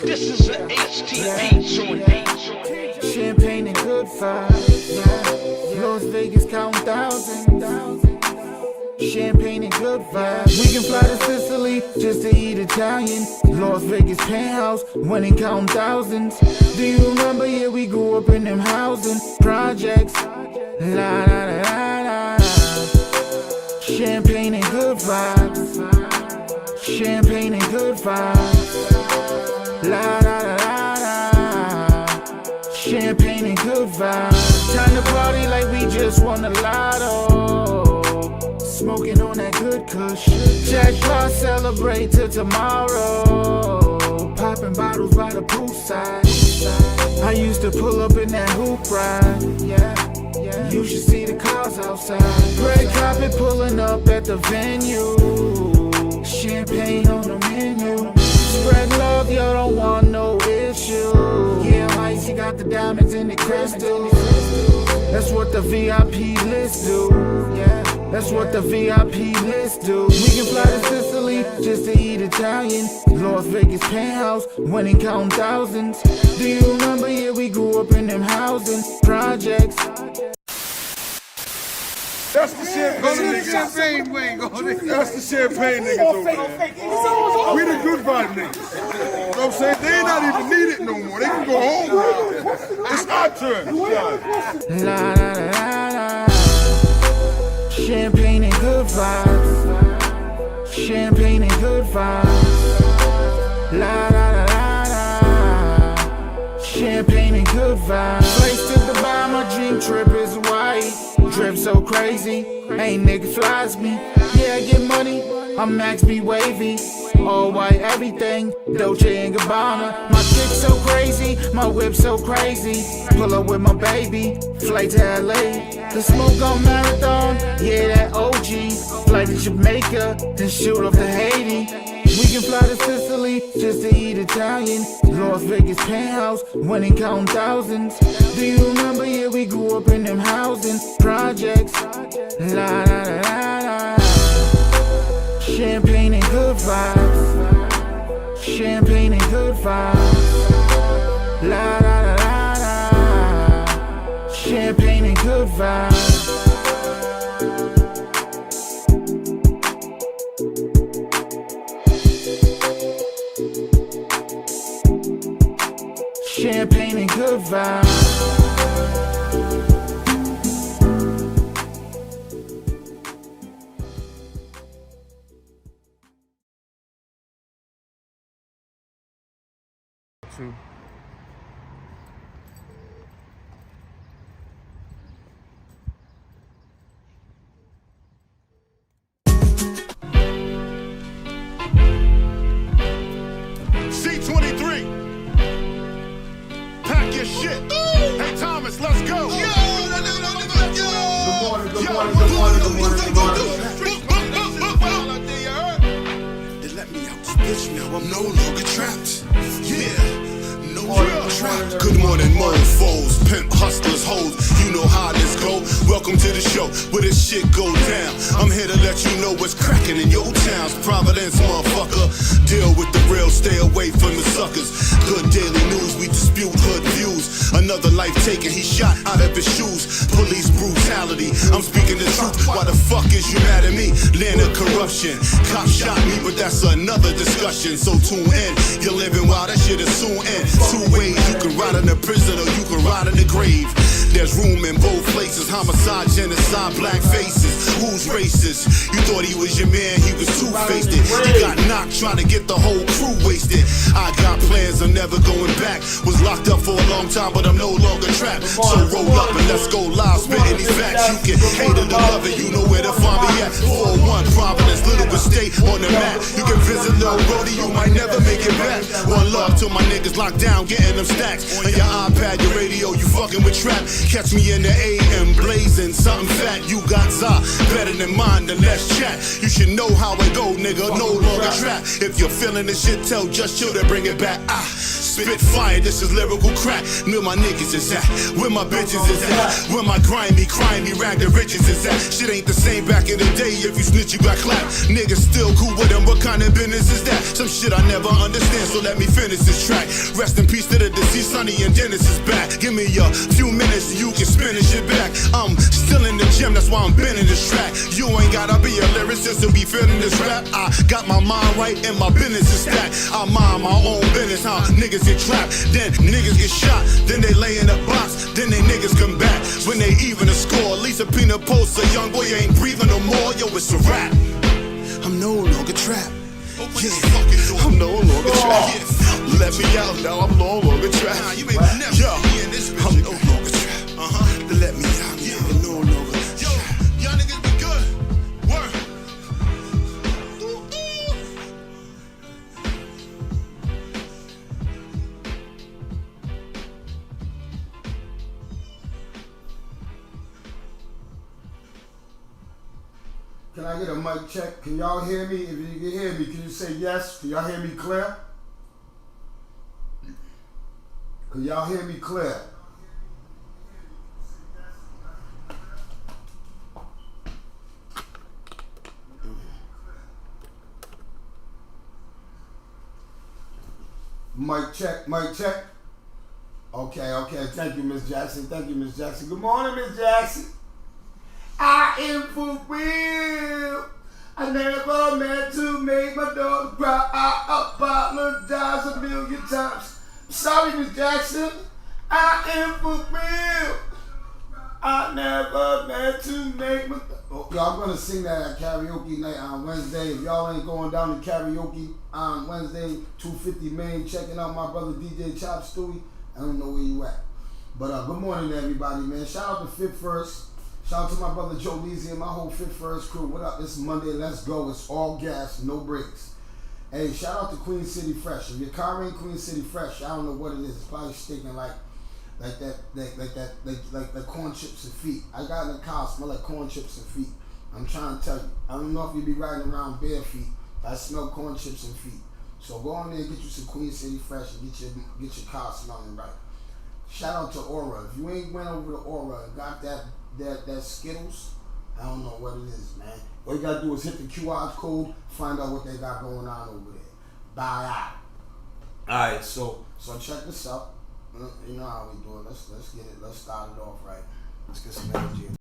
This is an HTP joint. Champagne and good vibes. Yeah. Las Vegas counting thousands. Champagne and good vibes. We can fly to Sicily just to eat Italian. Las Vegas penthouse, winning counting thousands. Do you remember? Yeah, we grew up in them housing projects. La la la la la. Champagne and good vibes. Champagne and good vibes. La la la la la. Champagne and good vibes. Time to party like we just won the lotto. Smoking on that good kush. Jackpot, celebrate till tomorrow. Popping bottles by the poolside. I used to pull up in that hoop ride. Yeah. You should see the cars outside. Red carpet pulling up at the venue. Champagne on the menu. Spread love, y'all don't want no issue. Yeah, Icy got the diamonds in the crystal. That's what the VIP list do. Yeah, that's what the VIP list do. We can fly to Sicily just to eat Italian. Las Vegas penthouse, winning counting thousands. Do you remember? Yeah, we grew up in them housing projects. That's the champagne niggas. That's the champagne niggas over there. We the good vibe niggas. You know what I'm saying? They ain't not even need it no more. They can go home. It's our turn. La la la la. Champagne and good vibes. Champagne and good vibes. La la la la la. Champagne and good vibes. Place to Dubai, my dream trip is white. Drip so crazy, ain't nigga flies me. Yeah, I get money, I'm Max B wavy. All white everything, Dolce and Gabbana. My chick so crazy, my whip so crazy. Pull up with my baby, flight to LA. The smoke on Marathon, yeah that OG. Flight to Jamaica, then shoot off to Haiti. We can fly to Sicily just to eat Italian. Las Vegas penthouse, winning counting thousands. Do you remember? Yeah, we grew up in them housing projects. La la la la la. Champagne and good vibes. Champagne and good vibes. La la la la la. Champagne and good vibes. Champagne and good vibes. C23. Pack your shit. Hey Thomas, let's go. They let me out this bitch, now I'm no longer trapped. Yeah, no longer trapped. Good morning, mofos, pimp hustlers, hoes. You know how this go. Welcome to the show where this shit go down. I'm here to let you know what's cracking in your towns. Providence, motherfucker. Deal with the real, stay away from the suckers. Good daily news, we dispute hood views. Another life taken, he shot out of his shoes. Police brutality, I'm speaking the truth. Why the fuck is you mad at me? Land of corruption. Cop shot me, but that's another discussion. So tune in, you're living while that shit is soon end. Two ways, you can ride in the prison or you can ride in the grave. There's room in both places. Homicide, genocide, black faces. Who's racist? You thought he was your man, he was two-faced. He got knocked trying to get the whole crew wasted. I got plans, I'm never going back. Was locked up for a long time, but I'm no longer trapped. So roll up and let's go live, spitting these facts. You can hate it or love it, you know where to find me at. 401 Providence, Little Estate on the map. You can visit Lil Brody, you might never make it back. One love to my niggas locked down, getting them stacks. On your iPad, your radio, you fucking with trap. Catch me in the AM, blazing something fat. You got za, better than mine, then let's chat. You should know how it go, nigga, no longer trap. If you're feeling this shit, tell Just Chill to bring it back. spit fire, this is lyrical crack. Where my niggas is at, where my bitches is at, where my grimy, rag the riches is at. Shit ain't the same back in the day, if you snitch you got clapped. Niggas still cool with them, what kind of business is that? Some shit I never understand, so let me finish this track. Rest in peace to the deceased, Sonny and Dennis is back. Give me a few minutes and you can finish it back. I'm still in the gym, that's why I'm bending this track. You ain't gotta be a lyricist to be feeling this rap. I got my mind right and my business is stacked. I mind my own business, how niggas get trapped, then niggas get shot, then they lay in a box, then they niggas come back. When they even a score, Lisa Pina posts a young boy ain't breathing no more, yo, it's a rap. I'm no longer trapped. Yeah, I'm no longer trapped. Let me out now, I'm no longer trapped. Yo, I'm no longer trapped. Let me out now, I'm no longer trapped. Yo, y'all niggas be good. Work. Can I get a mic check? Can y'all hear me? If you can hear me, can you say yes? Can y'all hear me clear? Can y'all hear me clear? Mic check, mic check. Okay, thank you, Miss Jackson. Thank you, Miss Jackson. Good morning, Miss Jackson. I am for real. I never meant to make my daughter cry. I apologize a million times. I'm sorry, Miss Jackson. I am for real. I never meant to make my... Y'all, I'm gonna sing that at karaoke night on Wednesday. If y'all ain't going down to karaoke on Wednesday, 250 Main, checking out my brother DJ Chop Stewie, I don't know where you at. But good morning to everybody, man. Shout out to Fit First. Shout out to my brother Joe Leezy and my whole Fit First crew. What up? This is Monday. Let's go. It's all gas, no brakes. Hey, shout out to Queen City Fresh. If your car ain't Queen City Fresh, I don't know what it is. It's probably stinking like corn chips and feet. I got in the car, smell like corn chips and feet. I'm trying to tell you. I don't know if you be riding around bare feet. I smell corn chips and feet. So go on there and get you some Queen City Fresh and get your car smelling right. Shout out to Aura. If you ain't went over to Aura and got that Skittles, I don't know what it is, man. All you gotta do is hit the QR code, find out what they got going on over there. Buy out. Alright, so check this out. You know how we do it. Let's get it. Let's start it off right. Let's get some energy.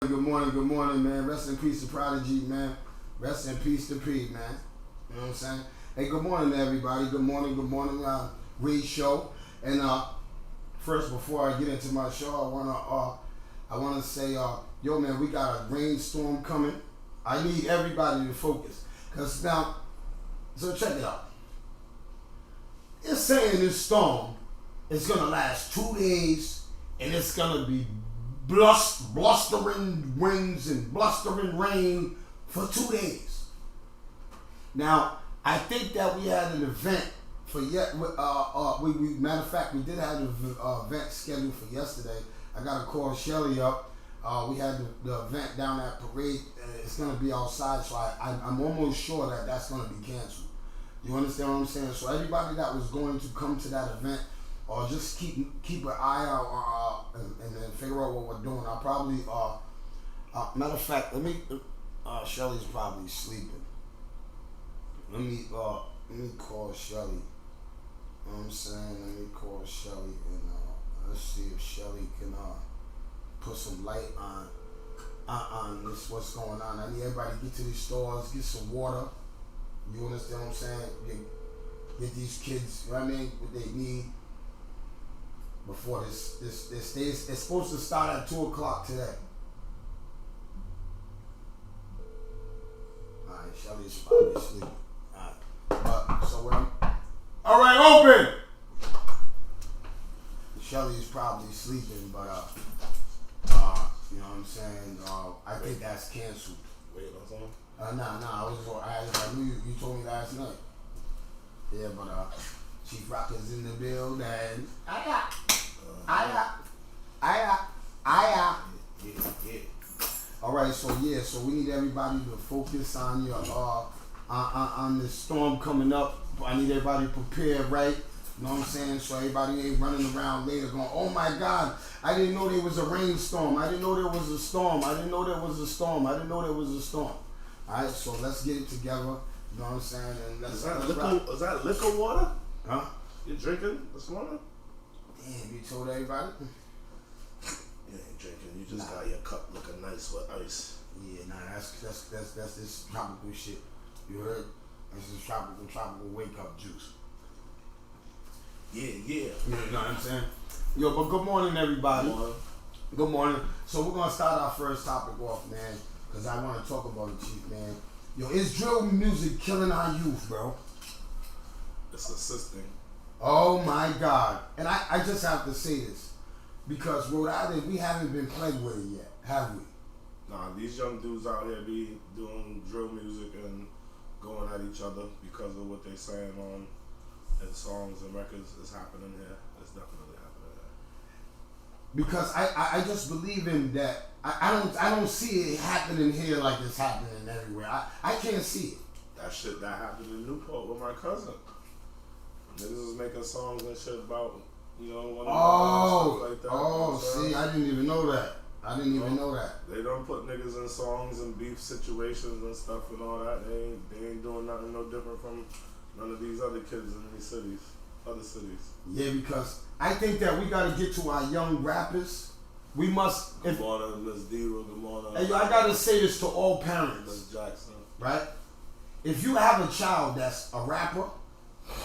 Good morning, man. Rest in peace to Prodigy, man. Rest in peace to Pete, man. You know what I'm saying? Hey, good morning to everybody. Good morning, Reed Show. And first, before I get into my show, I wanna say, yo, man, we got a rainstorm coming. I need everybody to focus, cause now, so check it out. It's saying this storm is gonna last 2 days, and it's gonna be blustering winds and blustering rain for 2 days. Now, I think that we had an event for matter of fact, we did have an event scheduled for yesterday. I got to call Shelly up. We had the event down at Parade. It's going to be outside, so I'm almost sure that that's going to be canceled. You understand what I'm saying? So everybody that was going to come to that event, or just keep an eye out and then figure out what we're doing. I'll probably matter of fact, Shelly's probably sleeping. Let me call Shelly. You know what I'm saying? Let me call Shelly and let's see if Shelly can put some light on this, what's going on. I need everybody to get to these stores, get some water. You understand what I'm saying? Get these kids, you know what I mean, what they need before this stays. It's supposed to start at 2 o'clock today. Alright, Shelly's probably sleeping. Alright. So what I'm alright, open! Shelly's probably sleeping, but you know what I'm saying? I think that's canceled. Wait, on something? I knew you told me last night. Yeah, but Chief Rock is in the building. Yeah. All right, so we need everybody to focus on your on the storm coming up. I need everybody prepared, right? You know what I'm saying? So everybody ain't running around later going, oh my God, I didn't know there was a rainstorm. I didn't know there was a storm. I didn't know there was a storm. I didn't know there was a storm. All right, so let's get it together. You know what I'm saying? And let's is that liquor water? Huh? You drinking this morning? Damn, you told everybody? You ain't drinking. You just got your cup looking nice with ice. Yeah, nah, that's this tropical shit. You heard? That's this tropical wake up juice. Yeah. You know what I'm saying? Yo, but good morning, everybody. Good morning. So we're gonna start our first topic off, man, because I want to talk about it, Chief, man. Yo, is drill music killing our youth, bro? It's assisting. Oh my God. And I just have to say this, because Rhode Island, we haven't been plagued with it yet, have we? Nah, these young dudes out here be doing drill music and going at each other because of what they saying on in songs and records. Is happening here. It's definitely happening here. Because I just believe in that. I don't see it happening here like it's happening everywhere. I can't see it. That shit that happened in Newport with my cousin. Niggas was making songs and shit about, you know, one of stuff like that. Oh, see, I didn't even know that. I didn't even know that. They don't put niggas in songs and beef situations and stuff and all that. They ain't doing nothing no different from none of these other kids in these cities, other cities. Yeah, because I think that we got to get to our young rappers. We must. Good morning, Ms. D-Ro. Good morning. Hey, yo, I got to say this to all parents. Ms. Jackson. Right? If you have a child that's a rapper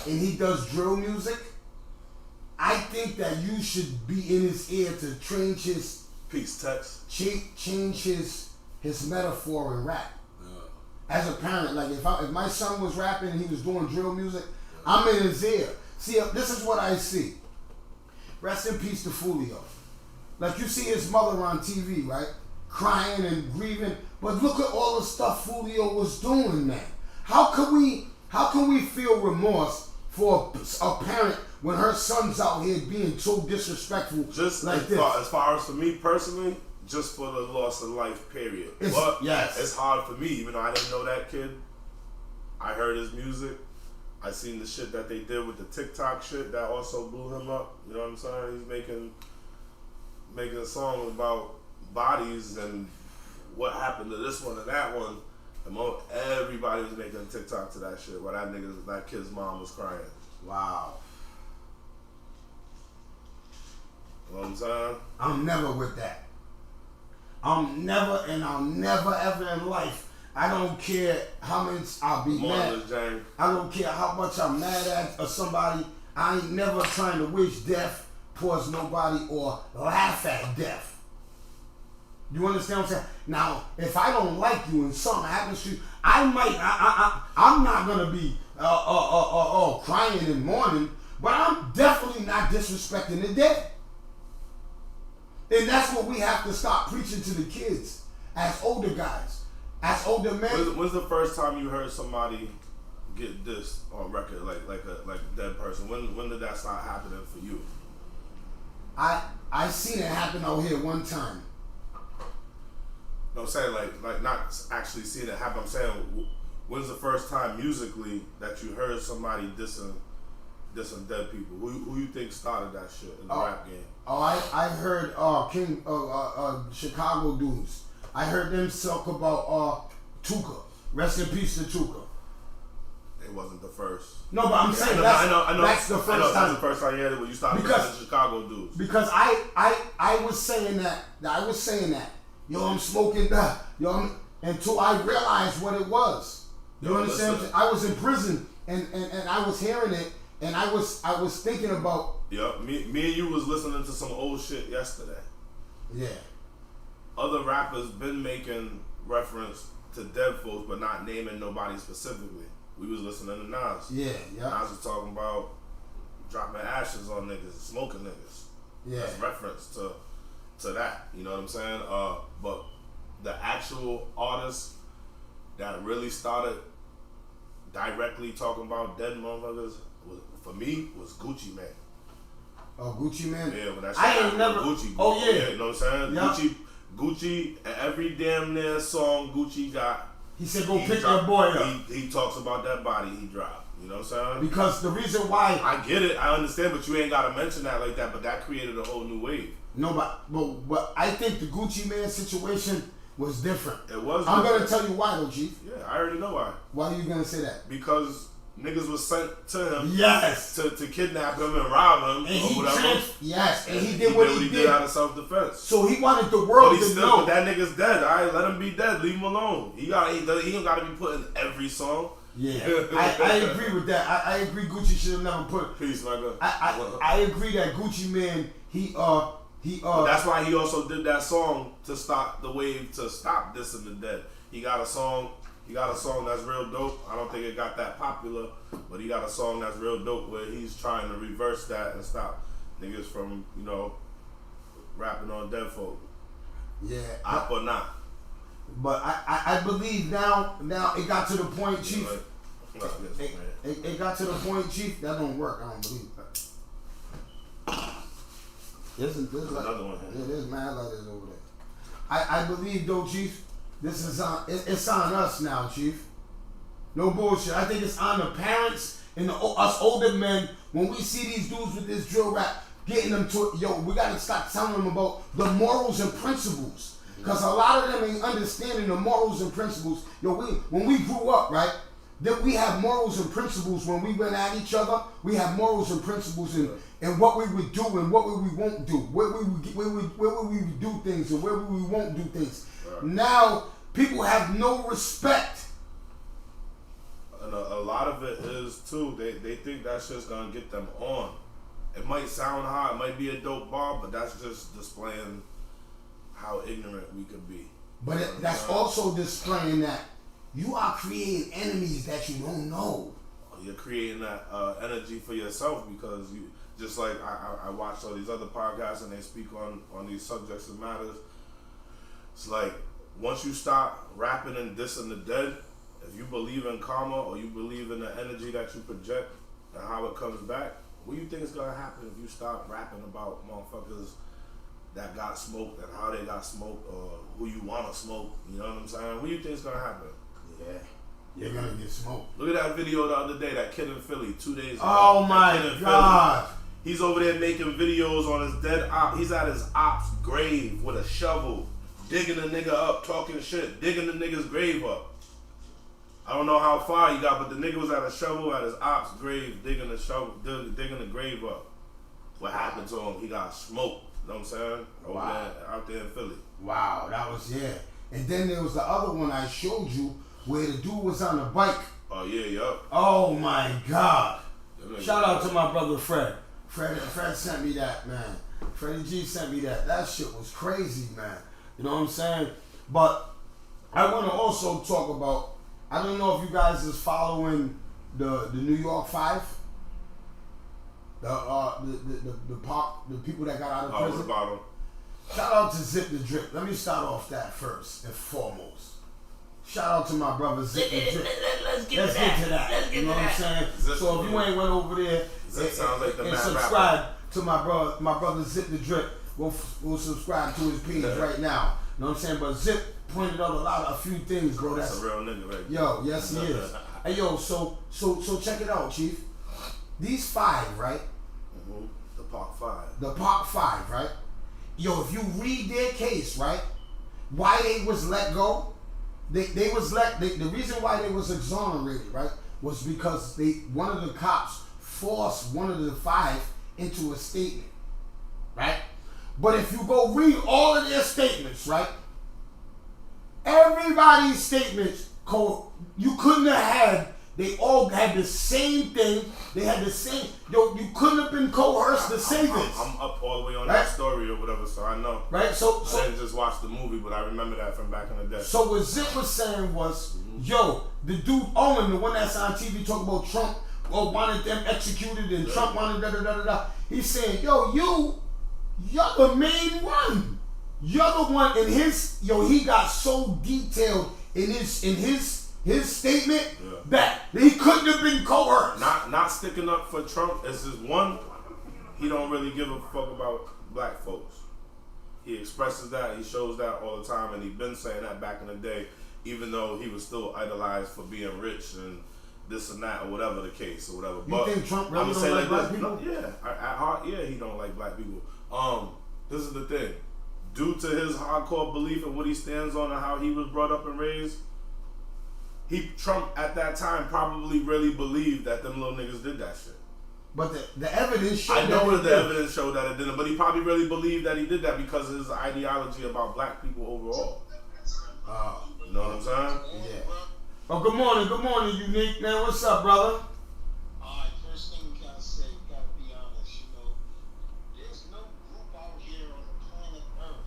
and he does drill music, I think that you should be in his ear to change his Peace text. Change his metaphor in rap. As a parent, like if my son was rapping and he was doing drill music, I'm in his ear. See, this is what I see. Rest in peace to Fulio. Like you see his mother on TV, right? Crying and grieving. But look at all the stuff Fulio was doing, man. How can we feel remorse for a parent when her son's out here being so disrespectful just like as this? As far as for me personally, just for the loss of life, period. It's hard for me, even though I didn't know that kid. I heard his music. I seen the shit that they did with the TikTok shit that also blew him up. You know what I'm saying? He's making a song about bodies and what happened to this one and that one. And everybody was making a TikTok to that shit while that kid's mom was crying. Wow. You know what I'm saying? I'm never with that. I'll never ever in life. I don't care how much I'll be mad. I don't care how much I'm mad at somebody. I ain't never trying to wish death towards nobody or laugh at death. You understand what I'm saying? Now, if I don't like you and something happens to you, I'm not gonna be crying and mourning, but I'm definitely not disrespecting the dead. And that's what we have to stop preaching to the kids as older guys, as older men. When's the first time you heard somebody get this on record, like a dead person? When did that start happening for you? I seen it happen out here one time. No, I'm saying like not actually seeing it happen. I'm saying, when's the first time musically that you heard somebody dissing dead people? Who you think started that shit in the rap game? Oh, I heard Chicago dudes. I heard them talk about Tuka. Rest in peace to Tuka. It wasn't the first. No, but I'm saying that's the first time. That's the first time you heard it when you started listening to Chicago dudes. Because I was saying that. Yo, I'm smoking that. Yo, until I realized what it was. You understand? Listen. I was in prison and I was hearing it and I was thinking about. Yeah, me and you was listening to some old shit yesterday. Yeah. Other rappers been making reference to dead folks, but not naming nobody specifically. We was listening to Nas. Yeah. Nas was talking about dropping ashes on niggas and smoking niggas. Yeah. That's reference to that. You know what I'm saying? But the actual artist that really started directly talking about dead motherfuckers for me was Gucci Mane. Oh, Gucci Mane? Yeah, when that shit happened, Gucci. Oh, yeah. You know what I'm saying? Yeah. Gucci, every damn near song Gucci got. He said, go pick your boy up. He talks about that body he dropped. You know what I'm saying? Because the reason why... I get it. I understand, but you ain't got to mention that like that. But that created a whole new wave. No, but I think the Gucci Mane situation was different. It was I'm going to tell you why, though, Chief. Yeah, I already know why. Why are you going to say that? Because niggas was sent to him. Yes. To kidnap him and rob him or whatever. Yes, and he did what he did out of self-defense. So he wanted the world to know. But that nigga's dead. All right, let him be dead. Leave him alone. He don't got to be put in every song. Yeah, I agree with that. I agree Gucci should have never put. Peace, my God. I agree that Gucci Mane, That's why he also did that song to stop the wave, to stop dissing the dead. He got a song that's real dope. I don't think it got that popular, but he got a song that's real dope where he's trying to reverse that and stop niggas from, rapping on dead folk. Yeah. Op or not. But I believe now it got to the point, Chief. It got to the point, Chief. That don't work. I don't believe that. There's another one. Yeah, there's mad letters over there. I believe though, Chief. This is it's on us now, Chief. No bullshit. I think it's on the parents and us older men when we see these dudes with this drill rap, getting them to we gotta stop telling them about the morals and principles. Because a lot of them ain't understanding the morals and principles. When we grew up, right, then we have morals and principles when we went at each other. We have morals and principles in what we would do and what we won't do. Where we would do things and where we won't do things. Right. Now, people have no respect. And a lot of it is, too, they think that shit's going to get them on. It might sound hard, it might be a dope bar, but that's just displaying how ignorant we could be. But that's also displaying that you are creating enemies that you don't know. You're creating that energy for yourself because you just like I watch all these other podcasts and they speak on these subjects and matters. It's like once you stop rapping and dissing the dead, if you believe in karma or you believe in the energy that you project and how it comes back, what do you think is gonna happen if you start rapping about motherfuckers that got smoked and how they got smoked or who you want to smoke? You know what I'm saying? What do you think is going to happen? Yeah. You're going to get smoked. Look at that video the other day, that kid in Philly, 2 days ago. Oh my God. Philly. He's over there making videos on his dead op. He's at his op's grave with a shovel, digging the nigga up, talking shit, digging the nigga's grave up. I don't know how far he got, but the nigga was at a shovel at his op's grave, digging the grave up. What happened to him? He got smoked. know what I'm saying? Over there, out there in Philly. Wow, that was, yeah. And then there was the other one I showed you where the dude was on a bike. Oh, yeah, yup. Oh, my God. Shout out to my brother Fred. Fred sent me that, man. Freddie G sent me that. That shit was crazy, man. You know what I'm saying? But I want to also talk about, I don't know if you guys is following the New York 5. The people that got out of prison. The bottom. Shout out to Zip the Drip. Let me start off that first and foremost. Shout out to my brother Zip the Drip. Let's get to that. You know what I'm saying? So if you ain't went over there and subscribe to my brother Zip the Drip, we'll subscribe to his page right now. You know what I'm saying? But Zip pointed out a few things, bro. That's a real nigga, right? Yo, yes he is. Hey yo, so check it out, Chief. These 5, right? Mm-hmm. The Park 5. The Park 5, right? Yo, if you read their case, right? Why they was let go? They was the reason why they was exonerated, right? Was because one of the cops forced one of the 5 into a statement, right? But if you go read all of their statements, right? Everybody's statements, you couldn't have had. They all had the same thing. They had the same. Yo, you couldn't have been coerced to say this. I'm up all the way on that story or whatever, so I know. Right. So I didn't just watch the movie, but I remember that from back in the day. So what Zip was saying was, yo, the dude Owen, the one that's on TV talking about Trump, wanted them executed and Trump wanted da da da da da. He's saying, yo, you're the main one. You're the one. In his, he got so detailed in his statement that he couldn't have been coerced. Not sticking up for Trump is just one. He don't really give a fuck about black folks. He expresses that. He shows that all the time, and he been saying that back in the day, even though he was still idolized for being rich and this and that or whatever the case or whatever. You think Trump really don't like black people? No, yeah, at heart, yeah, he don't like black people. This is the thing. Due to his hardcore belief in what he stands on and how he was brought up and raised, Trump at that time probably really believed that them little niggas did that shit. But the evidence showed I know that the evidence showed that it didn't, but he probably really believed that he did that because of his ideology about black people overall. You know what I'm saying? Yeah. Oh, good morning, Unique. Man, what's up, brother? Alright, first thing we gotta say, we gotta be honest, there's no group out here on the planet Earth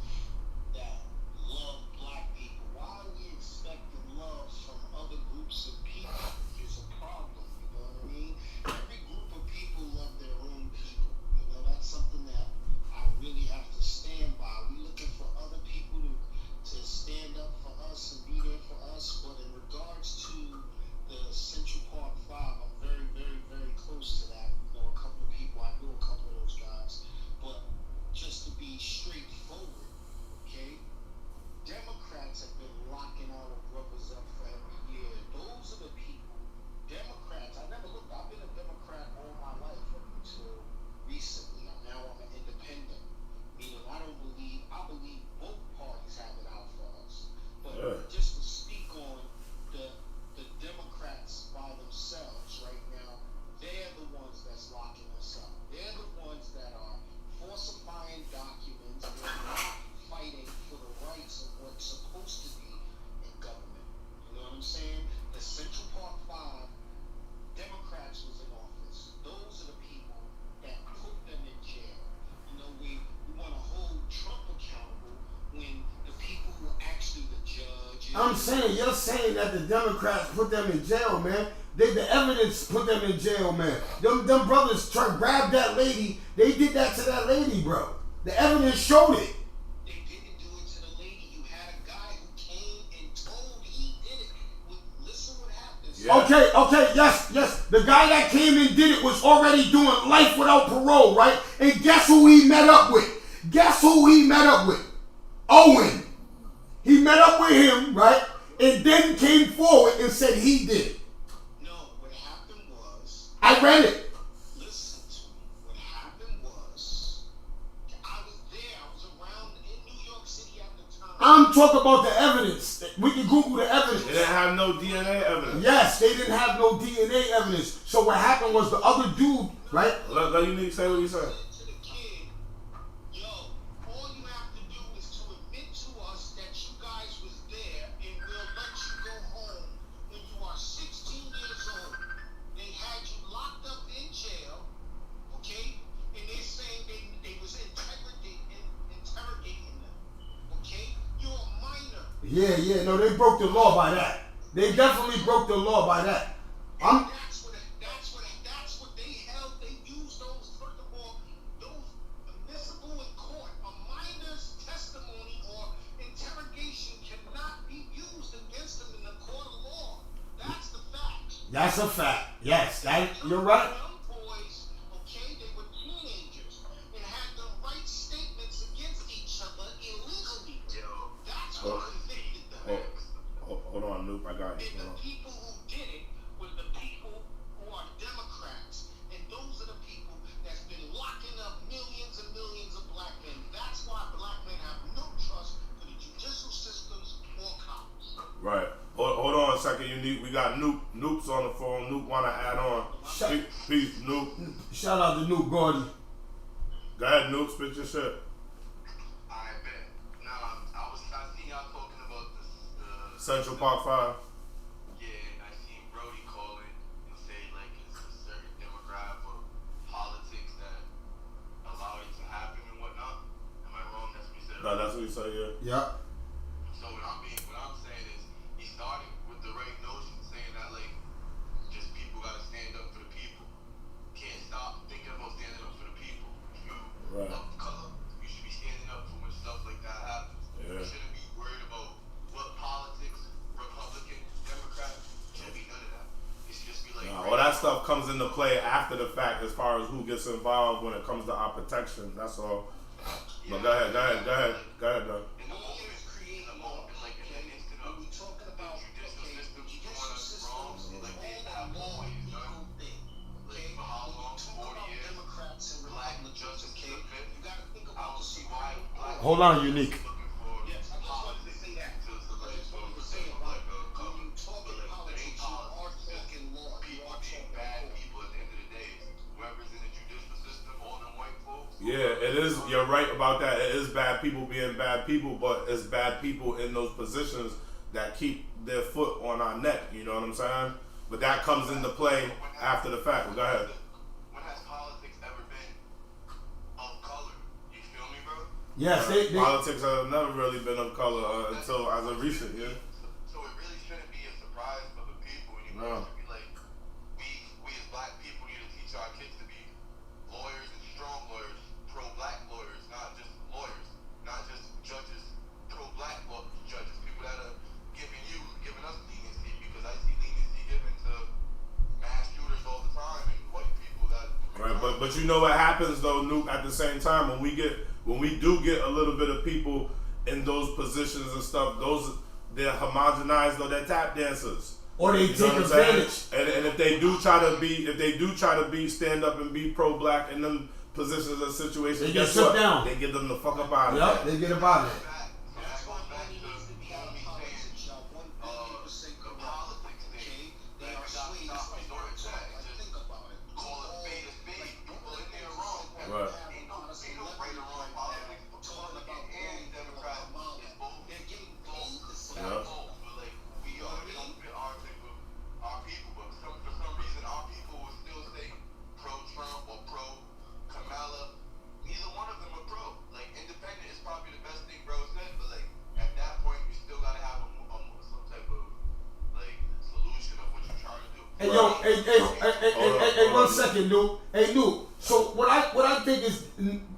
that love black people. Why are we expecting love from other groups of people? It's a problem, you know what I mean? Every group of people love their own people. That's something that I really have to stand by. We're looking for other people to stand up for us and be there for us, but in regards to the Central Park 5, I'm very, very, very close to that. A couple of people, I know a couple of those guys. But just to be straightforward, okay? Democrats have been locking our brothers up for every year. Those are the people. Democrats, I've been a Democrat all my life up until recently. Now I'm an independent. Meaning I believe both parties have it out for us. But just to speak on the Democrats by themselves right now, they're the ones that's locking us up. They're the ones that are falsifying documents. They're not fighting for the rights of what's supposed to be in government. You know what I'm saying? The Central Park 5, Democrats was in office. Those are the people that put them in jail. We want to hold Trump accountable when the people who are actually the judges. I'm saying, you're saying that the Democrats put them in jail, man. The evidence put them in jail, man. Them brothers try to grab that lady. They did that to that lady, bro. The evidence showed it. They didn't do it to the lady. You had a guy who came and told he did it. Listen what happens. Yeah. Okay, yes. The guy that came and did it was already doing life without parole, right? And guess who he met up with? Owen. He met up with him, right? And then came forward and said he did it. No, what happened was... I read it. Listen to me. What happened was... I was there. I was around in New York City at the time. I'm talking about the evidence. We can Google the evidence. They didn't have no DNA evidence. Yes, they didn't have no DNA evidence. So what happened was the other dude, right? Let Unique say what he said. To the kid, yo, Yeah. No, they broke the law by that. They definitely broke the law by that. That's what they held. They used those, first of all, those admissible in court. A minor's testimony or interrogation cannot be used against them in the court of law. That's the fact. That's a fact. Yes, you're right. Young boys, okay, they were teenagers and had the right statements against each other illegally. That's what convicted them. Hold on, Luke. I got you. And the people who did it were the people who are Democrats. And those are the people that's been locking up millions and millions of black men. That's why black men have no trust for the judicial systems or cops. Right. Hold on a second, Unique. We got Noop's on the phone. Noop want to add on. Peace, Noop. Shout out to Noop Gordy. Go ahead, Noop. Spit your shit. I bet. Now, I seen y'all talking about this. Central Park 5. Yeah, and I seen Brody call it and say like it's a certain demographic of politics that allow it to happen and whatnot. Am I wrong? That's what he said. No, that's what you say, yeah. Yep. So what I'm saying is he started with the right notion, saying that like just people gotta stand up for the people. Can't stop thinking about standing up for the people. If you love color, you should be standing up for when stuff like that happens. Yeah. You shouldn't be worried about what politics, Republican, Democrat, can't be none of that. It should just be like All that stuff comes into play after the fact as far as who gets involved when it comes to our protection. That's all. But go ahead, Doug. in the moment, like in the instant of the judicial system doing us wrong, like they have always done, like for how long, 40 years, black justice came fit. I don't see why black Hold on, Unique. looking for politics to legislate like a color. But like the main politics is people being bad people at the end of the day. Whoever's in the judicial system, all them white folks. Yeah, it is. You're right about that. It is bad people being bad people, but it's bad people in those positions that keep their foot on our neck. You know what I'm saying? But that comes into play after the fact. Go ahead. When has politics ever been of color? You feel me, bro? Yes, they Politics have never really been of color until as of recent, yeah. So it really shouldn't be a surprise for the people No. anymore. It should be like we as black people need to teach our kids to be lawyers and strong lawyers, pro-black lawyers, not just lawyers, not just judges, pro-black judges, people that are giving us leniency, because I see leniency given to mass shooters all the time and white people that. Right, but you know what happens though, Nuke, at the same time when we do get a little bit of people in those positions and stuff, they're homogenized or they're tap dancers. or they take advantage. And if they do try to be stand up and be pro black in them positions and situations, They get shut down. They get them the fuck up out of Yep, there. they get about it. That's why money needs to be out of politics, y'all. One thing people say The corrupt, politics okay? thing, They like, are we gotta slaves. stop resorting to that. Like, Just think about it. call a spade a spade. People in there wrong. Right. Ain't no right or wrong politics. Republican and Democrat is both. They're getting paid the same. Yeah. But like we are our type of our people, but for some reason our people will still say pro-Trump or pro-Kamala. Neither one of them are pro. Like independent is probably the best thing bro said, but like at that point you still gotta have some type of like solution of what you're trying to do. Hey yo, hey, 1 second, Nuke. Hey, Nuke. So what I think is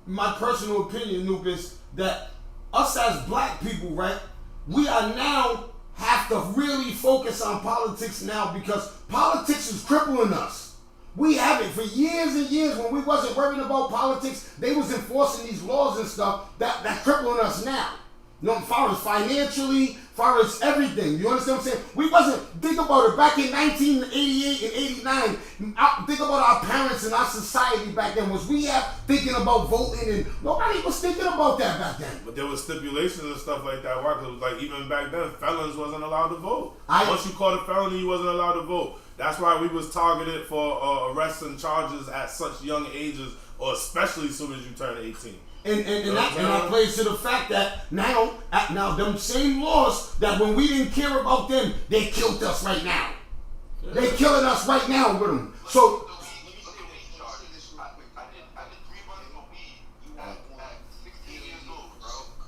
my personal opinion, Nuke, is that us as black people, right? We are now have to really focus on politics now because politics is crippling us. We have it for years and years. When we wasn't worrying about politics, they was enforcing these laws and stuff that crippling us now. You know, as far as financially, as far as everything. You understand what I'm saying? We wasn't, think about it, back in 1988 and 89, think about our parents and our society back then. Was we thinking about voting and nobody was thinking about that back then. But there was stipulations and stuff like that. Why? 'Cause it was like even back then, felons wasn't allowed to vote. Once you caught a felony, you wasn't allowed to vote. That's why we was targeted for arrests and charges at such young ages, or especially as soon as you turn 18. And that plays to the fact that now them same laws that when we didn't care about them, they killed us right now. Yeah. They killing us right now with them. So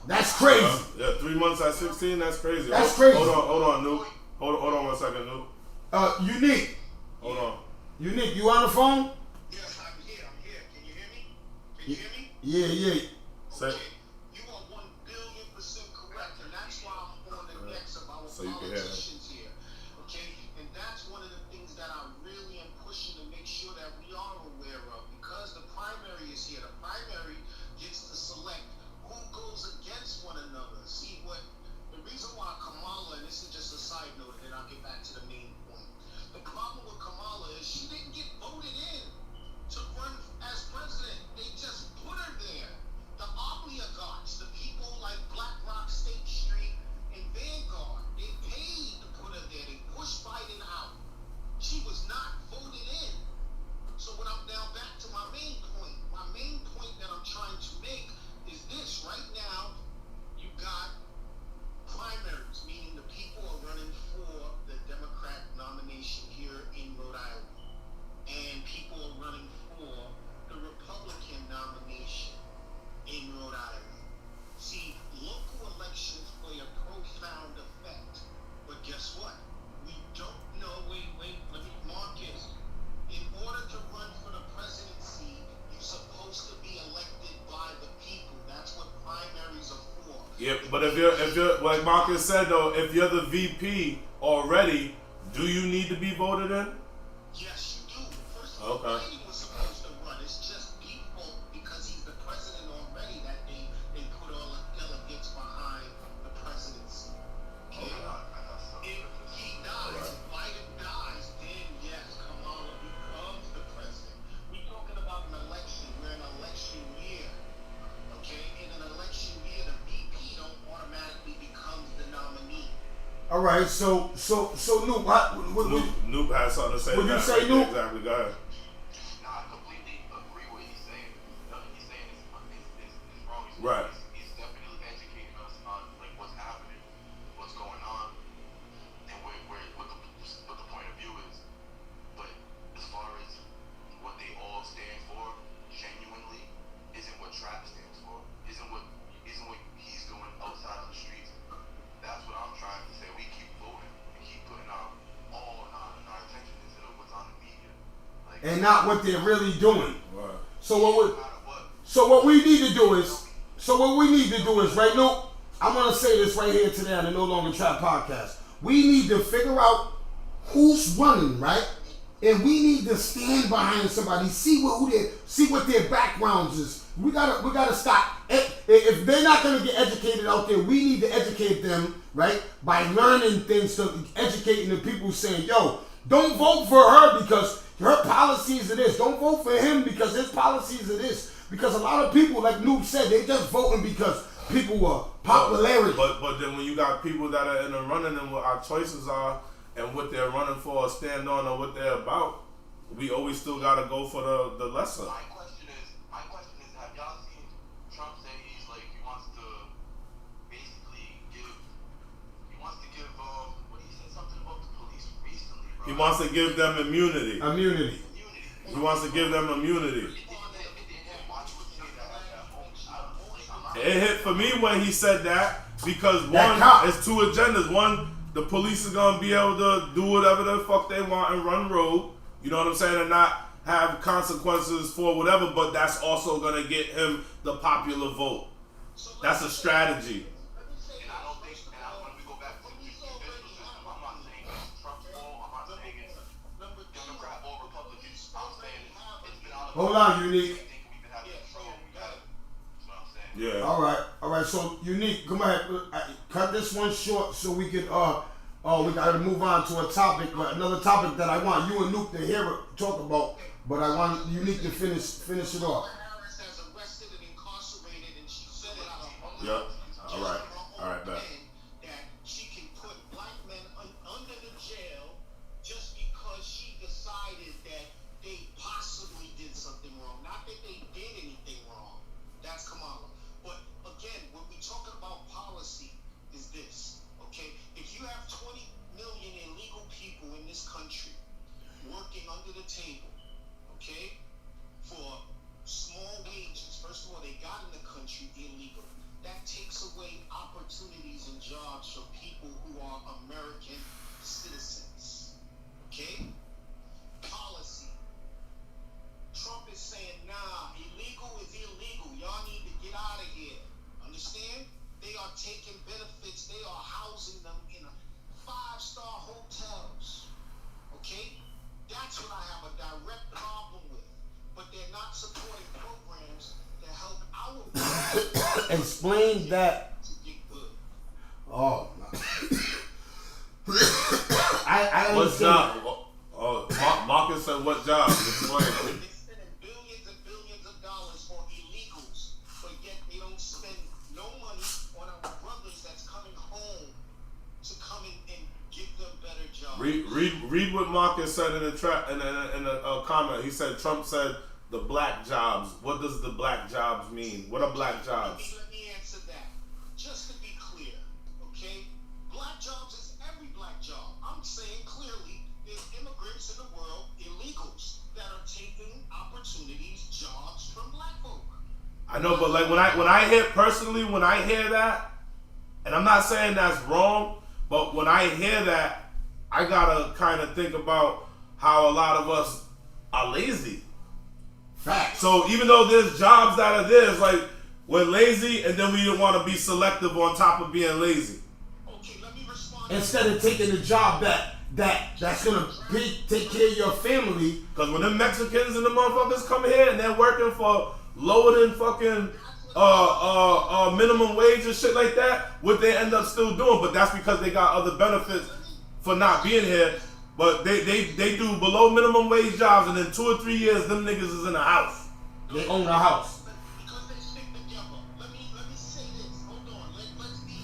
that's crazy. Yeah, 3 months at 16, that's crazy. That's crazy. Hold on, Nuke. Hold on 1 second, Nuke. Unique. Hold on. Unique, you on the phone? Yes, I'm here. Can you hear me? Can you hear me? Yeah. Say. You are 1,000,000,000% correct, and that's why I'm on the necks of our So you can hear him. politicians here. Okay? And that's one of the things that I really am pushing to make sure that we are aware of. Because the primary is here. The primary gets to select who goes against one another. See, the reason why Kamala, and this is just a side note, and then I'll get back to the main point. The problem with Kamala is she didn't get voted in to run as president. They just put her there. The oligarchs, the people like BlackRock, State Street, and Vanguard, they paid to put her there. They pushed Biden out. She was not voted in. So when I'm now back to my main point that I'm trying to make is this. Right now, you got primaries, meaning the people are running for the Democrat nomination here in Rhode Island. And people are running for the Republican nomination in Rhode Island. See, local elections play a profound effect. But guess what? We don't know. Wait, let me mark it. In order to run for the presidency, you're supposed to be elected by the people. That's what primaries are for. Yeah, but if you're like Marcus said though, if you're the VP already, do you need to be voted in? Yes, you do. First of all, Biden was supposed to run. It's just people, because he's the president already, that they put all the delegates behind the presidency. Okay? If he dies, if Biden dies, then yes, Kamala becomes the president. We're talking about an election. We're in an election year. Okay? In an election year, the VP don't automatically become the nominee. All right, so Nuke, Nuke has something to say. Would you say Nuke? Exactly, go ahead. No, I completely agree with what he's saying. Nothing he's saying is wrong. Right. He's definitely educating us on like what's happening, what's going on, and what the point of view is. But as far as what they all stand for, genuinely, isn't what Trap stands for. Isn't what he's doing outside of the streets. That's what I'm trying to say. We keep voting and keep putting all our attention into what's on the media. Like, and not what they're really doing. Right. So what we need to do is right now, I'm gonna say this right here today on the No Longer Trap podcast. We need to figure out who's running, right? And we need to stand behind somebody, see what their backgrounds is. We gotta stop. If they're not gonna get educated out there, we need to educate them, right? By learning things, to educating the people, saying, yo, don't vote for her because her policies are this. Don't vote for him because his policies are this. Because a lot of people, like Nuke said, they just voting because people were popularity. But then when you got people that are in the running and what our choices are and what they're running for or stand on or what they're about, we always still gotta go for the lesser. My question is, have y'all seen Trump say he's like he wants to basically give what he said something about the police recently, bro. He wants to give them immunity. Immunity. He wants to give them immunity. It hit for me when he said that because one, it's two agendas. One, the police is gonna be able to do whatever the fuck they want and run rogue. You know what I'm saying? And not have consequences for whatever, but that's also gonna get him the popular vote. That's a strategy. And I don't think, when we go back to the judicial system, I'm not saying it's Trump's fault. I'm not saying it's Democrat or Republican. I'm saying it's been out of Hold on, Unique. Yeah. All right. So Unique, come ahead. Cut this one short so we can we gotta move on to another topic that I want you and Nuke to hear talk about, but I want Unique to finish it off. Harris has arrested and incarcerated, and she said it out of her Yep. mouth. All right, bet. That she can put black men under the jail just because she decided that they possibly did something wrong. Not that they did anything wrong. That's Kamala. But again, when we talking about policy, is this, okay? If you have 20 million illegal people in this country working under the table, okay, for small wages, first of all, they got in the country illegal. That takes away jobs for people who are American citizens. Okay? Policy. Trump is saying, nah, illegal is illegal. Y'all need to get out of here. Understand? They are taking benefits. They are housing them in 5-star hotels. Okay? That's what I have a direct problem with. But they're not supporting programs to help our people. Explain that. To get good. Oh, no. I What understand. job? Marcus said what job? Explain. They're spending billions and billions of dollars on illegals, but yet they don't spend no money on our brothers that's coming home to come in and give them better jobs. Read what Marcus said in the comment. He said Trump said the black jobs. What does the black jobs mean? What are black jobs? Let me answer that. Just to be clear, okay? Black jobs is every black job. I'm saying clearly there's immigrants in the world, illegals, that are taking opportunities, jobs from black folk. I know, but like when I hear that, and I'm not saying that's wrong, but when I hear that, I gotta kind of think about how a lot of us are lazy. Facts. So even though there's jobs that are there, it's like we're lazy, and then we don't want to be selective on top of being lazy. Okay, let me respond. Instead of taking a job that's gonna take care of your family. Because when them Mexicans and the motherfuckers come here and they're working for lower than fucking minimum wage and shit like that, what they end up still doing, but that's because they got other benefits for not being here. But they do below minimum wage jobs, and in 2 or 3 years, them niggas is in a house. They own a house. Because they stick together. Let me say this. Hold on. Let's be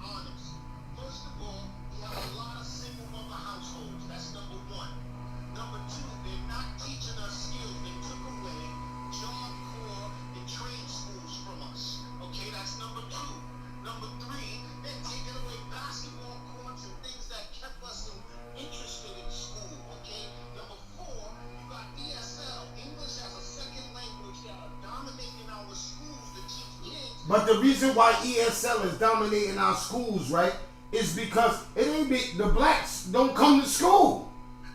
honest. First of all, we have a lot of single mother households. That's number one. Number two, they're not teaching us skills. They took away Job Corps and trade schools from us. Okay, that's number two. Number three, they're taking away basketball courts and things that kept us interested in school. Okay. Number four, you got ESL, English as a second language, that are dominating our schools to teach kids. But the reason why ESL is dominating our schools, right, is because the blacks don't come to school.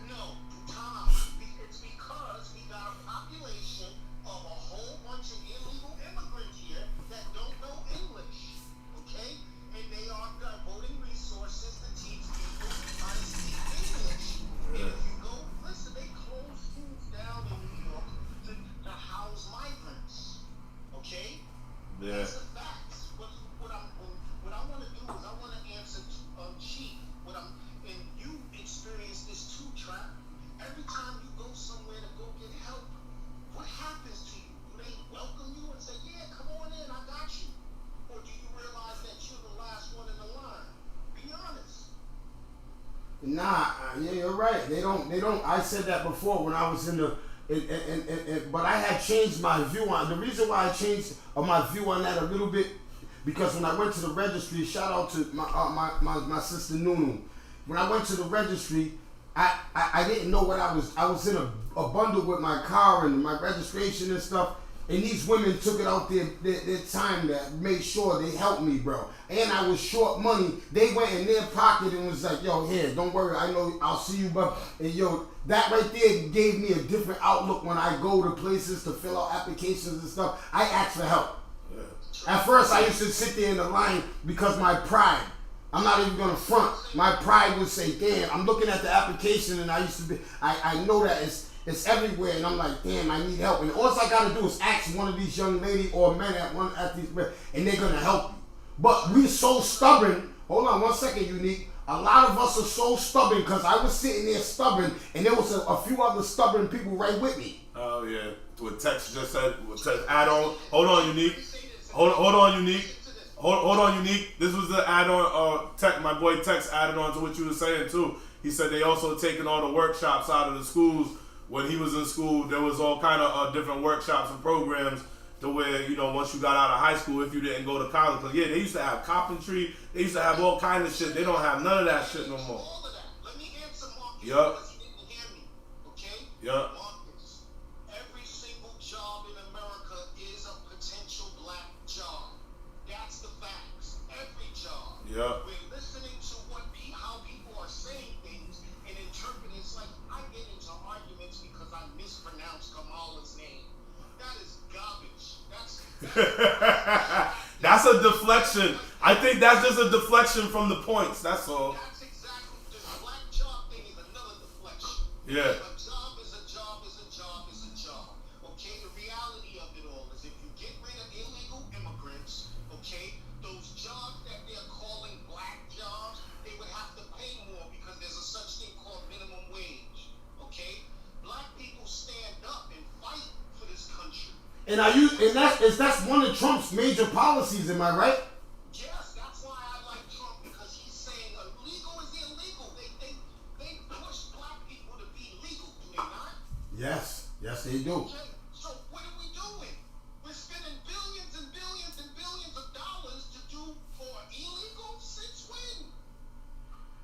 No, Tom, it's because we got a population of a whole bunch of illegal immigrants here that don't know English, okay? And they are devoting resources to teach people how to speak English. And if you go, listen, they close schools down in New York to house migrants, okay? Yeah. That's the facts. What I want to do is I want to answer Chief. And you experience this too, Trap. Every time you go somewhere to go get help, what happens to you? Do they welcome you and say, yeah, come on in, I got you? Or do you realize that you're the last one in the line? Be honest. Nah, yeah, you're right. They don't. I said that before when I was in the, but I had changed my view on. The reason why I changed my view on that a little bit, because when I went to the registry, shout out to my sister Nunu. When I went to the registry, I didn't know what I was in a bundle with my car and my registration and stuff. And these women took it out their time to make sure they helped me, bro. And I was short money. They went in their pocket and was like, yo, here, don't worry. I know I'll see you, bro. And yo, that right there gave me a different outlook when I go to places to fill out applications and stuff. I ask for help. At first, I used to sit there in the line because my pride. I'm not even gonna front. My pride would say, damn, I'm looking at the application and I know that it's everywhere, and I'm like, damn, I need help. And all I gotta do is ask one of these young ladies or men at these, and they're gonna help you. But we're so stubborn. Hold on 1 second, Unique. A lot of us are so stubborn because I was sitting there stubborn, and there was a few other stubborn people right with me. Oh yeah. What Tex just said. Add on. Hold on, Unique. Hold on, Unique. Hold on, Unique. This was the add-on. My boy Tex added on to what you were saying too. He said they also taking all the workshops out of the schools. When he was in school, there was all kind of different workshops and programs to where, you know, once you got out of high school, if you didn't go to college, because yeah, they used to have carpentry, they used to have all kind of shit. They don't have none of that shit no more. All of that. Let me answer Marcus Yup. because he didn't hear me. Okay? Yup. Marcus, every single job in America is a potential black job. That's the facts. Every job. Yup. a deflection. I think that's just a deflection from the points. That's all. That's exactly the black job thing is another deflection. Yeah. A job is a job is a job is a job. Okay, the reality of it all is if you get rid of illegal immigrants, okay, those jobs that they're calling black jobs, they would have to pay more because there's a such thing called minimum wage. Okay, black people stand up and fight for this country. And that's one of Trump's major policies, am I right? Yes, that's why I like Trump, because he's saying illegal is illegal. They push black people to be legal, do they not? Yes, they do. Okay, so what are we doing? We're spending billions and billions and billions of dollars to do for illegal. Since when?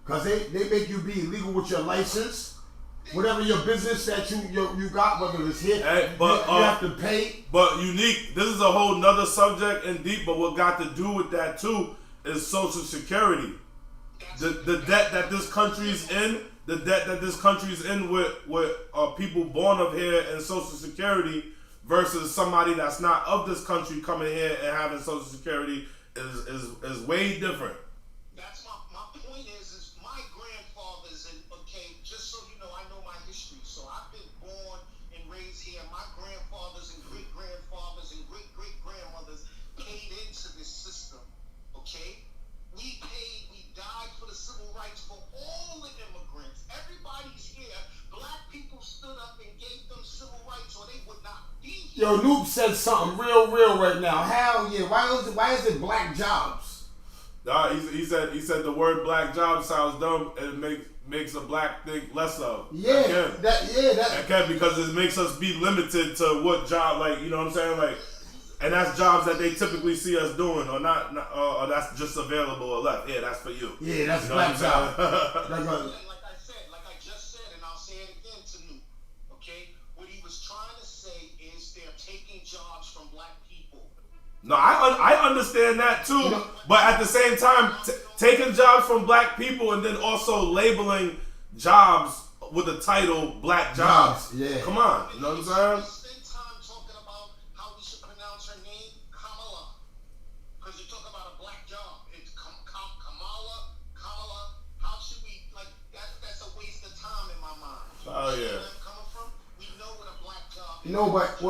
Because they make you be illegal with your license. Whatever your business that you got, whether it's here, you have to pay. But Unique, this is a whole nother subject and deep, but what got to do with that too is Social Security. The debt that this country's in, with people born of here and Social Security versus somebody that's not of this country coming here and having Social Security is way different. That's my point is my grandfather's in, okay, just so you know, I know my history. So I've been born and raised here. My grandfathers and great-grandfathers and great-great-grandmothers paid into this system, okay? We died for the civil rights for all the immigrants. Everybody's here. Black people stood up and gave them civil rights or they would not be here. Yo, Noob said something real right now. Hell yeah. Why is it black jobs? He said the word black job sounds dumb and it makes a black think less of. Yeah, because it makes us be limited to what job, like, you know what I'm saying, like, and that's jobs that they typically see us doing, or not or that's just available or left. Yeah, that's for you. Yeah, that's you know black job. Like I just said, and I'll say it again to Noob. Okay, what he was trying to say is they're taking jobs from black people. No, I understand that too, but at the same time, taking jobs from black people and then also labeling jobs with the title black jobs. Yeah. Come on, you know what I'm saying? Spend time talking about how we should pronounce her name, Kamala, because you talk about a black job. It's Kamala. How should we, like, that's a waste of time in my mind. Oh yeah. We know what a black job is. No, but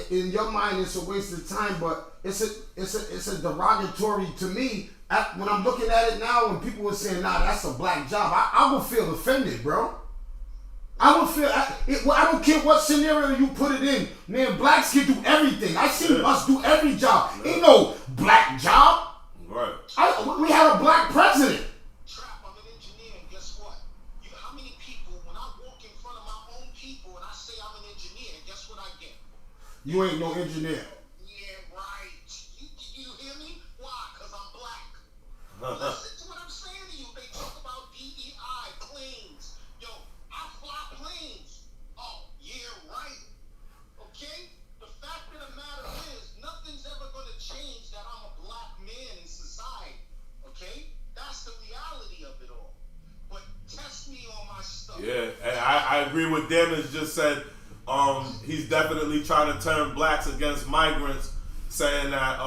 in your mind, it's a waste of time. But it's a derogatory to me. When I'm looking at it now, when people are saying, "Nah, that's a black job," I will feel offended, bro. I will feel. I don't care what scenario you put it in. Man, blacks can do everything. I seen us do every job. Ain't no black job. Right. We had a black president. Trap, I'm an engineer, and guess what? How many people, when I walk in front of my own people and I say I'm an engineer, guess what I get? You ain't no engineer. Yeah, right. You hear me? Why? Because I'm black. Listen to what I'm saying to you. They talk about DEI, planes. Yo, I fly planes. Oh, yeah, right. Okay? The fact of the matter is, nothing's ever going to change that I'm a black man in society. Okay? That's the reality of it all. But test me on my stuff. Yeah, and I agree with Damage just said. He's definitely trying to turn blacks against migrants, saying that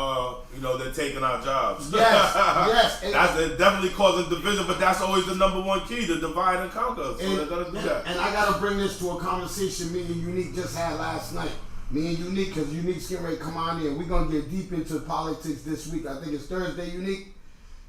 they're taking our jobs. Yes. That's definitely causing division, but that's always the number one key, to divide and conquer. So they're gonna do that. And I gotta bring this to a conversation me and Unique just had last night. Me and Unique, because Unique's getting ready to come on in. We're gonna get deep into politics this week. I think it's Thursday, Unique.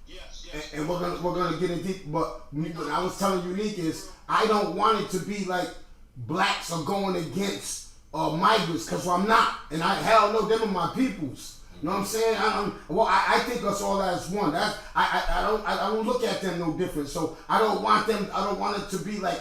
Yes. And we're gonna get in deep. But what I was telling Unique is I don't want it to be like blacks are going against migrants, because I'm not, and hell no, them are my peoples. You know what I'm saying? I think us all as one. I don't look at them no different. So I don't want them. I don't want it to be like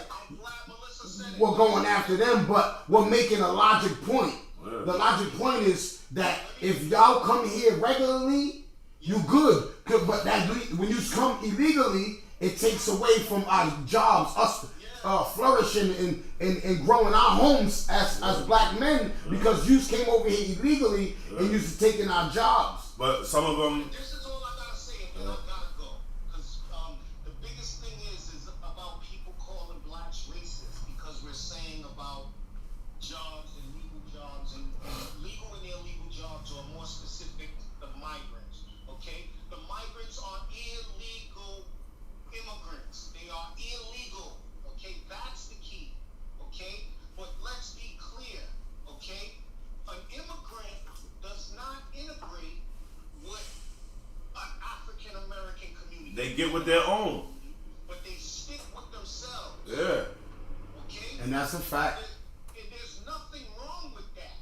we're going after them, but we're making a logic point. The logic point is that if y'all come here regularly, you good. But that when you come illegally, it takes away from our jobs, us flourishing and growing our homes as black men, because you came over here illegally and you're taking our jobs. But some of them. This is all I gotta say, and then I gotta go. Because the biggest thing is about people calling blacks racist, because we're saying about jobs and legal jobs and legal and illegal jobs, or more specific, the migrants. get with their own. But they stick with themselves. Yeah. Okay? And that's a fact. And there's nothing wrong with that.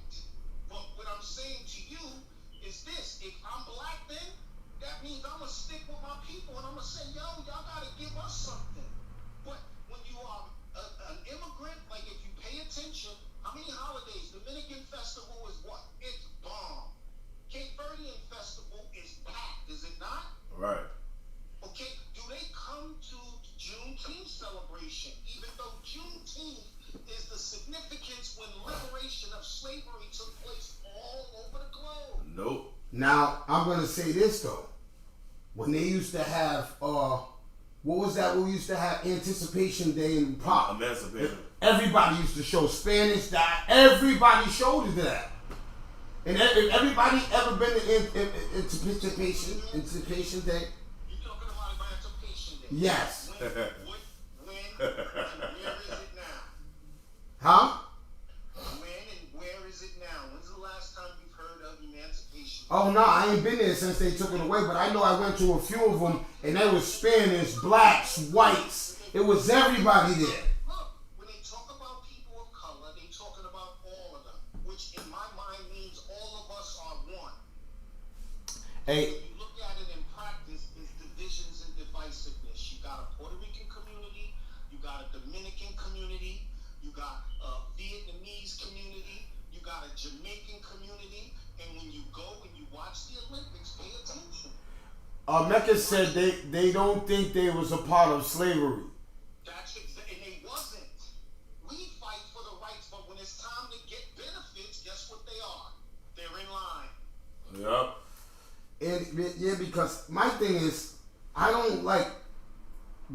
But what I'm saying to you is this. If I'm black then, that means I'm going to stick with my people and I'm going to say, yo, y'all got to give us something. But when you are an immigrant, like if you pay attention, how many holidays? Dominican festival is what? It's bomb. Cape Verdean festival is packed, is it not? Right. Okay, do they come to Juneteenth celebration, even though Juneteenth is the significance when liberation of slavery took place all over the globe? Nope. Now, I'm going to say this, though. When they used to have, what was that? We used to have Anticipation Day in pop. Emancipation. Everybody used to show Spanish died. Everybody showed that. And everybody ever been to Anticipation Day? You talking about Emancipation Day? Yes. When, and where is it now? Huh? When and where is it now? When's the last time you've heard of Emancipation Day? Oh no, I ain't been there since they took it away, but I know I went to a few of them, and there was Spanish, blacks, whites. It was everybody there. Look, when they talk about people of color, they talking about all of them, which in my mind means all of us are one. Hey, When you look at it in practice, it's divisions and divisiveness. You got a Puerto Rican community, you got a Dominican community, you got a Vietnamese community, you got a Jamaican community, and when you go and you watch the Olympics, pay attention. Mecca said they don't think they was a part of slavery. And they wasn't. We fight for the rights, but when it's time to get benefits, guess what they are? They're in line. Yep. And yeah, because my thing is, I don't like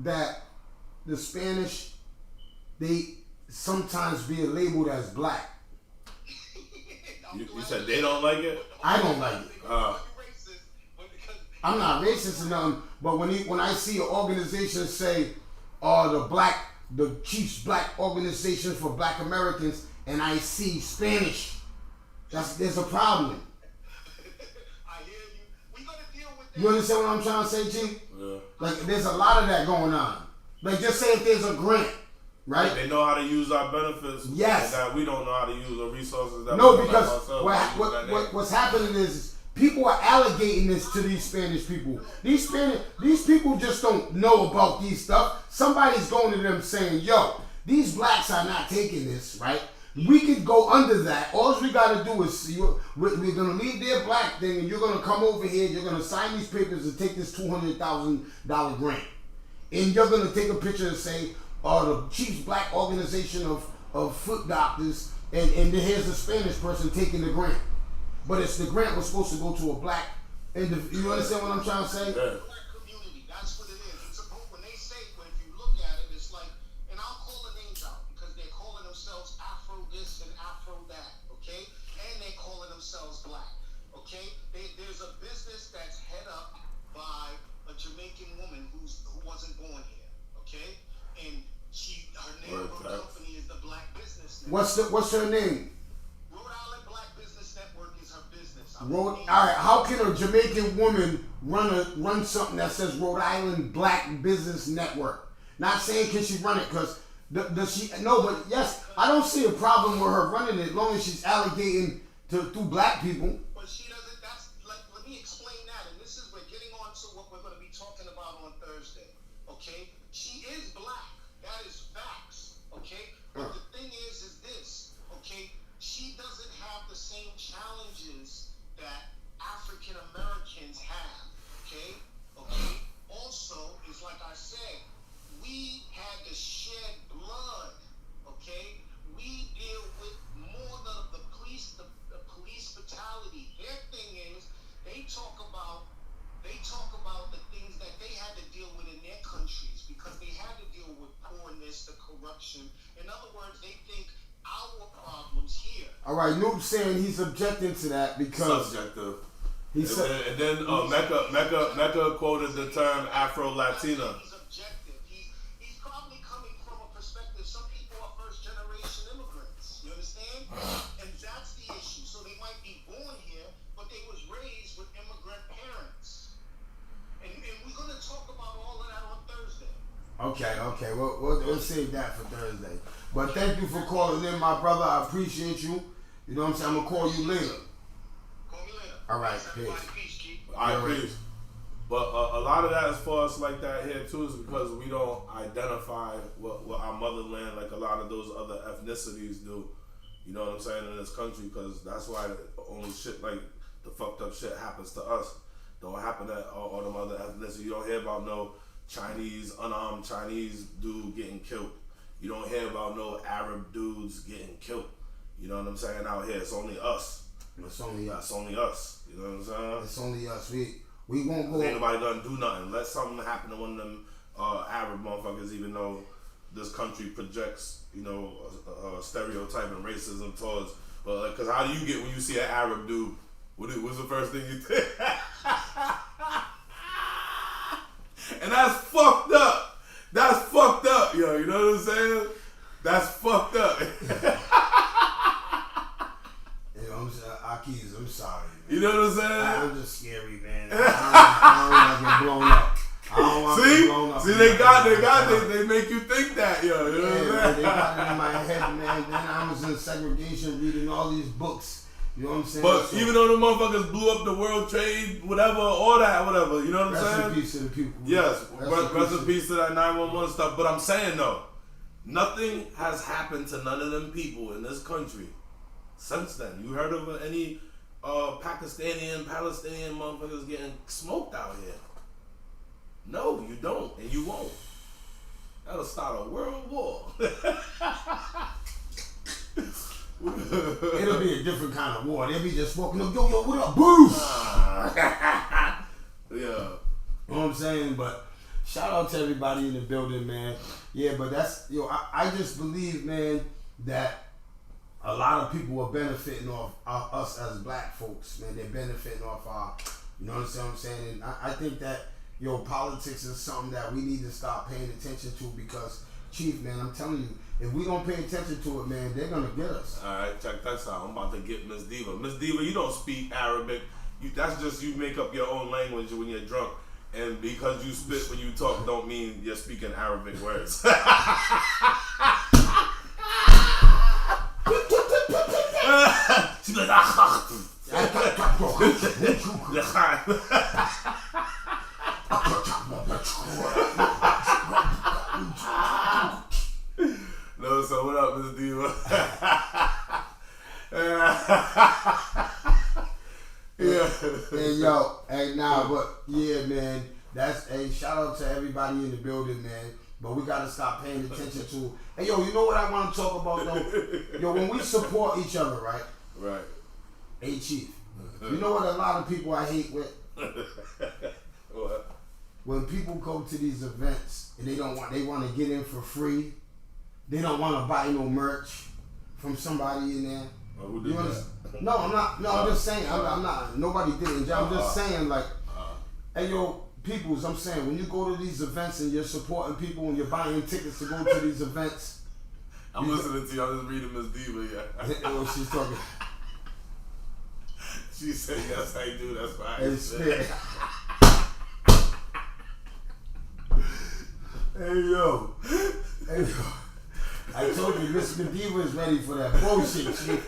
that the Spanish, they sometimes be labeled as black. You said they don't like it? I don't like it. I'm not racist or nothing, but when I see an organization say, the Chiefs Black Organization for Black Americans, and I see Spanish, there's a problem. I hear you. We gonna deal with that. You understand what I'm trying to say, G? Yeah. Like, there's a lot of that going on. Like, just say if there's a grant, right? They know how to use our benefits. Yes. And that we don't know how to use the resources that No, we because ourselves. what's happening is people are allocating this to these Spanish people. These people just don't know about these stuff. Somebody's going to them saying, yo, these blacks are not taking this, right? We could go under that. All we got to do is, we're going to leave their black thing, and you're going to come over here, you're going to sign these papers and take this $200,000 grant. And you're going to take a picture and say, the Chiefs Black Organization of Foot Doctors, and here's a Spanish person taking the grant. But the grant was supposed to go to a black individual. You understand what I'm trying to say? Yeah. Black community, that's what it is. It's about, when they say, when if you look at it, it's like, and I'll call the names out because they're calling themselves Afro this and Afro that, okay? And they're calling themselves black, okay? There's a business that's head up by a Jamaican woman who wasn't born here, okay? And her name of her company is the Black Business Network. What's her name? Rhode Island Black Business Network is her business. All right. How can a Jamaican woman run something that says Rhode Island Black Business Network? Not saying can she run it because does she? No, but yes, I don't see a problem with her running it as long as she's allocating through black people. But she doesn't. That's like, let me explain that. And this is we're getting on to what we're going to be talking about on Thursday. Okay, she is black. That is facts. Okay, but the thing is this. Okay, she doesn't have the same challenges that African Americans have. Okay. Also, it's like I said, we had to shed blood. Okay, we deal with more than the police brutality. Their thing is they talk about the things that they had to deal with in their countries because they had to deal with poorness, the corruption. In other words, they think our problems here. All right, Noob's saying he's objecting to that because subjective. And then Mecca quoted the term Afro-Latina. He's objective. He's probably coming from a perspective. Some people are first-generation immigrants. You understand? And that's the issue. So they might be born here, but they was raised with immigrant parents. And we're going to talk about all Okay, we'll save that for Thursday. But thank you for calling in, my brother. I appreciate you. You know what I'm saying? I'm going to call you later. Call me later. All right, peace. Peace, G. I agree. But a lot of that is for us like that here too is because we don't identify what our motherland like a lot of those other ethnicities do. You know what I'm saying, in this country, because that's why only shit like the fucked up shit happens to us. Don't happen to all them other ethnicities. You don't hear about no unarmed Chinese dude getting killed. You don't hear about no Arab dudes getting killed. You know what I'm saying, out here. It's only us. It's only us. It's only us. You know what I'm saying? It's only us. We won't go. Ain't nobody done do nothing. Let something happen to one of them Arab motherfuckers, even though this country projects, you know, a stereotype and racism towards. But because how do you get when you see an Arab dude? What's the first thing you think? And that's fucked up. That's fucked up, yo. You know what I'm saying? That's fucked up. Keys, I'm sorry, man. You know what I'm saying? I'm just scary, man. I don't want to get blown up. I don't want to get blown up. See, they make you think that, yo. You know what I'm saying? They got it in my head, man. Then I was in segregation reading all these books. You know what I'm saying? But even though the motherfuckers blew up the World Trade, whatever, all that, whatever, you know what I'm saying? Rest in peace to the people. Yes, rest in peace to that 911 stuff. But I'm saying, though, nothing has happened to none of them people in this country since then. You heard of any Palestinian motherfuckers getting smoked out here? No, you don't, and you won't. That'll start a world war. It'll be a different kind of war. They'll be just walking up, yo, what up, boost? Yeah. You know what I'm saying? But shout out to everybody in the building, man. Yeah, but that's, I just believe, man, that a lot of people are benefiting off us as black folks, man. They're benefiting off our, you know what I'm saying? And I think that, politics is something that we need to start paying attention to because, Chief, man, I'm telling you, if we don't pay attention to it, man, they're going to get us. All right, check this out. I'm about to get Miss Diva. Miss Diva, you don't speak Arabic. That's just you make up your own language when you're drunk. And because you spit when you talk don't mean you're speaking Arabic words. She's like, no, so what up, Miss Diva? Yeah. But yeah, man, that's a shout out to everybody in the building, man. But we gotta stop paying attention to. Hey, you know what I want to talk about though? When we support each other, right? Right. Hey, Chief. You know what a lot of people I hate with? What? When people go to these events and they want to get in for free. They don't want to buy no merch from somebody in there. Oh, who did that? No, I'm not. No, I'm just saying. I'm not. Nobody did it. I'm just saying, like, hey, peoples, I'm saying, when you go to these events and you're supporting people and you're buying tickets to go to these events. I'm listening to you. I'm just reading Miss Diva, yeah. She's talking. She said, yes, I do. That's right. Hey, spit. Hey, yo. I told you, Miss Diva is ready for that bullshit shit.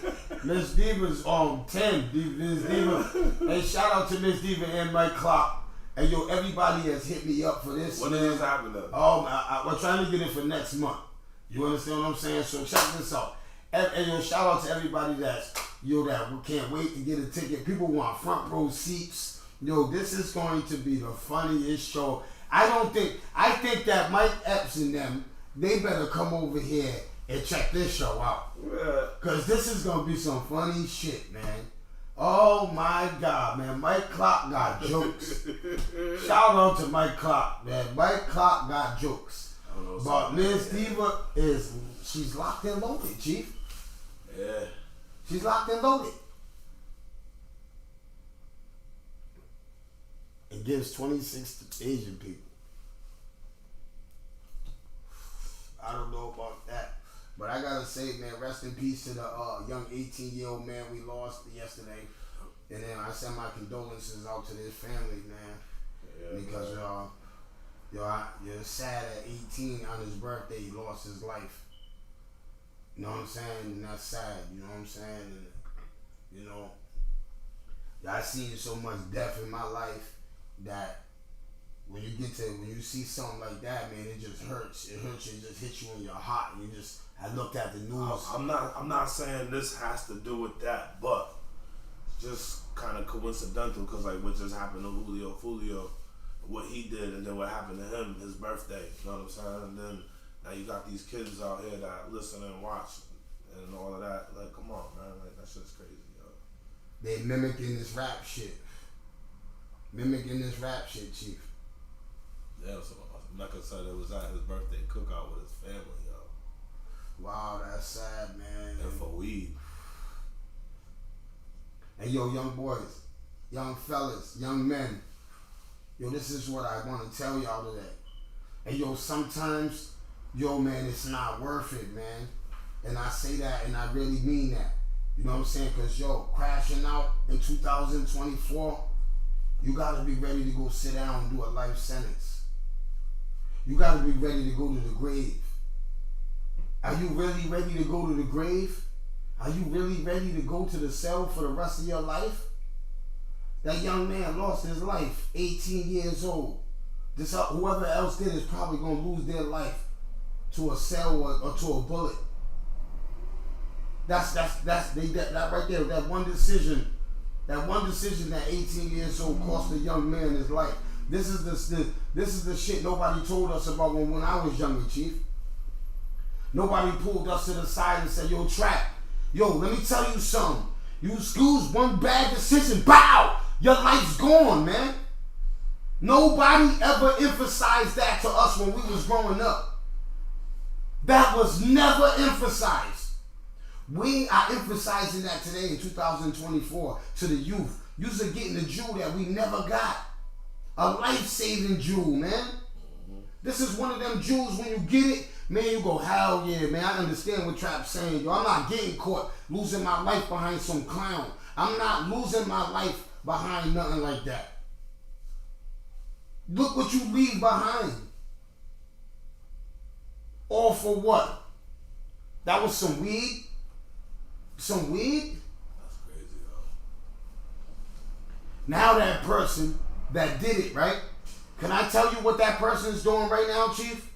Miss Diva's on 10. Miss Diva. Hey, shout out to Miss Diva and Mike Clark. And everybody has hit me up for this. When is this happening? We're trying to get it for next month. You understand what I'm saying? So check this out. And shout out to everybody that we can't wait to get a ticket. People want front row seats. This is going to be the funniest show. I think that Mike Epps and them, they better come over here and check this show out. Because this is going to be some funny shit, man. Oh my God, man. Mike Clark got jokes. Shout out to Mike Clark, man. Mike Clark got jokes. But Miss Diva she's locked and loaded, Chief. Yeah. She's locked and loaded. It gives 26 to Asian people. I don't know about that. But I gotta say, man, rest in peace to the young 18-year-old man we lost yesterday. And then I send my condolences out to his family, man. Yeah, because, you're sad at 18 on his birthday he lost his life. You know what I'm saying? And that's sad. You know what I'm saying? And, you know, I seen so much death in my life that when you see something like that, man, it just hurts. It hurts. It just hits you in your heart. And I looked at the news. I'm not saying this has to do with that, but just kind of coincidental because like what just happened to Julio Fulio, what he did, and then what happened to him, his birthday. You know what I'm saying? And then now you got these kids out here that listen and watch and all of that. Like, come on, man. Like, that shit's crazy, yo. They mimicking this rap shit. Chief. Yeah, so Mecca said it was at his birthday cookout with his family, yo. Wow, that's sad, man. And for weed. And yo, young boys, young fellas, young men, yo, this is what I want to tell y'all today. And yo, sometimes, yo, man, it's not worth it, man. And I say that and I really mean that. You know what I'm saying? Because, yo, crashing out in 2024, you got to be ready to go sit down and do a life sentence. You got to be ready to go to the grave. Are you really ready to go to the grave? Are you really ready to go to the cell for the rest of your life? That young man lost his life, 18 years old. Whoever else did is probably going to lose their life to a cell or to a bullet. That right there, that one decision that 18 years old cost a young man his life. This is the shit nobody told us about when I was younger, Chief. Nobody pulled us to the side and said, yo, Trap, yo, let me tell you something. You excuse one bad decision, bow, your life's gone, man. Nobody ever emphasized that to us when we was growing up. That was never emphasized. We are emphasizing that today in 2024 to the youth. You're getting the jewel that we never got. A life-saving jewel, man. This is one of them jewels when you get it, man, you go, hell yeah, man. I understand what Trap's saying. Yo, I'm not getting caught losing my life behind some clown. I'm not losing my life behind nothing like that. Look what you leave behind. All for what? That was some weed? Some weed? That's crazy, yo. Now that person that did it, right? Can I tell you what that person is doing right now, Chief?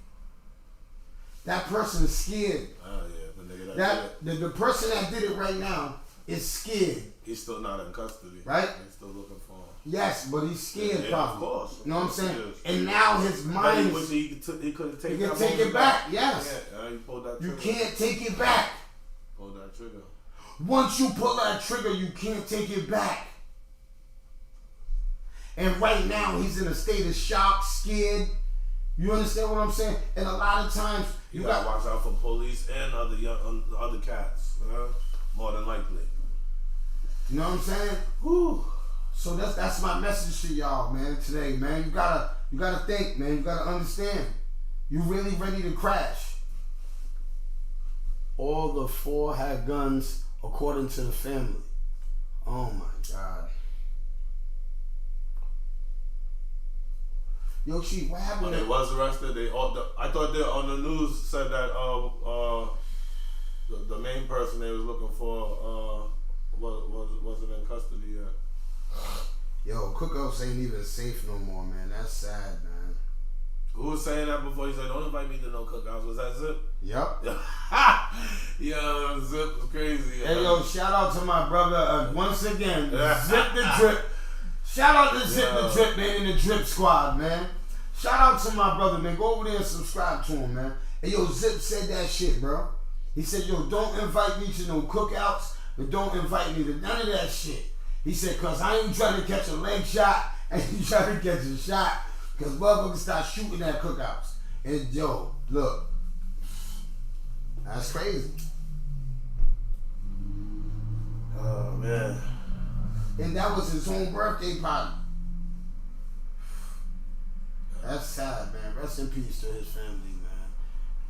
That person is scared. Oh yeah, the nigga the person that did it right now is scared. He's still not in custody. Right? He's still looking for him. Yes, but he's scared, yeah, probably. Of course. You know what I'm saying? And now his mind is... He couldn't take that. He can take it back, yes. Yeah, he pulled that trigger. You can't take it back. Pull that trigger. Once you pull that trigger, you can't take it back. And right now, he's in a state of shock, scared. You understand what I'm saying? And a lot of times, you gotta watch out for police and other cats. More than likely. You know what I'm saying? Whew. So that's my message to y'all, man. Today, man, you gotta think, man. You gotta understand. You really ready to crash? All the 4 had guns, according to the family. Oh my God. Yo, Chief, what happened? They was arrested. I thought they on the news said that the main person they was looking for wasn't in custody yet. Yo, cookouts ain't even safe no more, man. That's sad, man. Who was saying that before? He said, "Don't invite me to no cookouts." Was that Zip? Yep. Yo, Zip was crazy. Hey, yo, shout out to my brother once again, Zip the Drip. Shout out to Zip the Drip, man, in the Drip Squad, man. Shout out to my brother, man. Go over there and subscribe to him, man. Hey, yo, Zip said that shit, bro. He said, yo, don't invite me to no cookouts, but don't invite me to none of that shit. He said, cause I ain't trying to catch a leg shot, and you trying to catch a shot, cause motherfuckers start shooting at cookouts. And yo, look, that's crazy. Oh man. And that was his own birthday party. That's sad, man. Rest in peace to his family, man.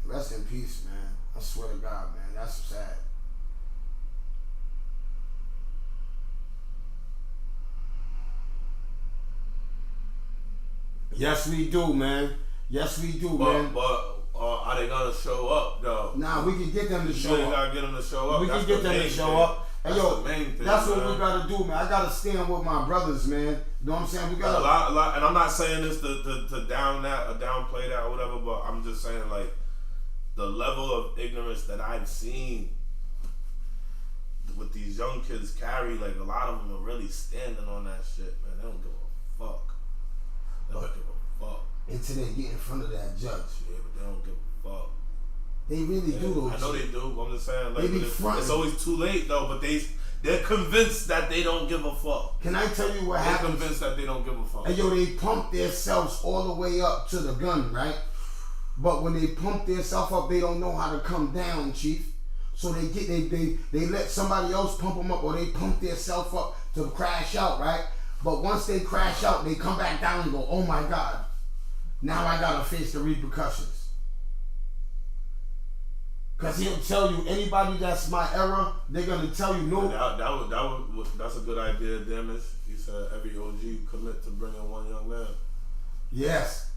Rest in peace, man. I swear to God, man. That's sad. Yes, we do, man. Yes, we do, man. But are they gonna show up though? Nah, we can get them to show up. You gotta get them to show up. We can get them to show up. And yo, that's what we gotta do, man. I gotta stand with my brothers, man. You know what I'm saying? We gotta a lot, and I'm not saying this to downplay that or whatever, but I'm just saying like the level of ignorance that I've seen with these young kids carry, like a lot of them are really standing on that shit, man. They don't give a fuck. They don't give a fuck. Until they get in front of that judge. Yeah, but they don't give a fuck. They really do those. I know they do. I'm just saying, like, it's always too late though. But they're convinced that they don't give a fuck. Can I tell you what happens? They're convinced that they don't give a fuck. And yo, they pump themselves all the way up to the gun, right? But when they pump themselves up, they don't know how to come down, Chief. So they let somebody else pump them up, or they pump themselves up to crash out, right? But once they crash out, they come back down and go, oh my God, now I gotta face the repercussions. Cause he'll tell you, anybody that's my era, they're gonna tell you no. That's a good idea, Damage. He said every OG commit to bringing one young man. Yes.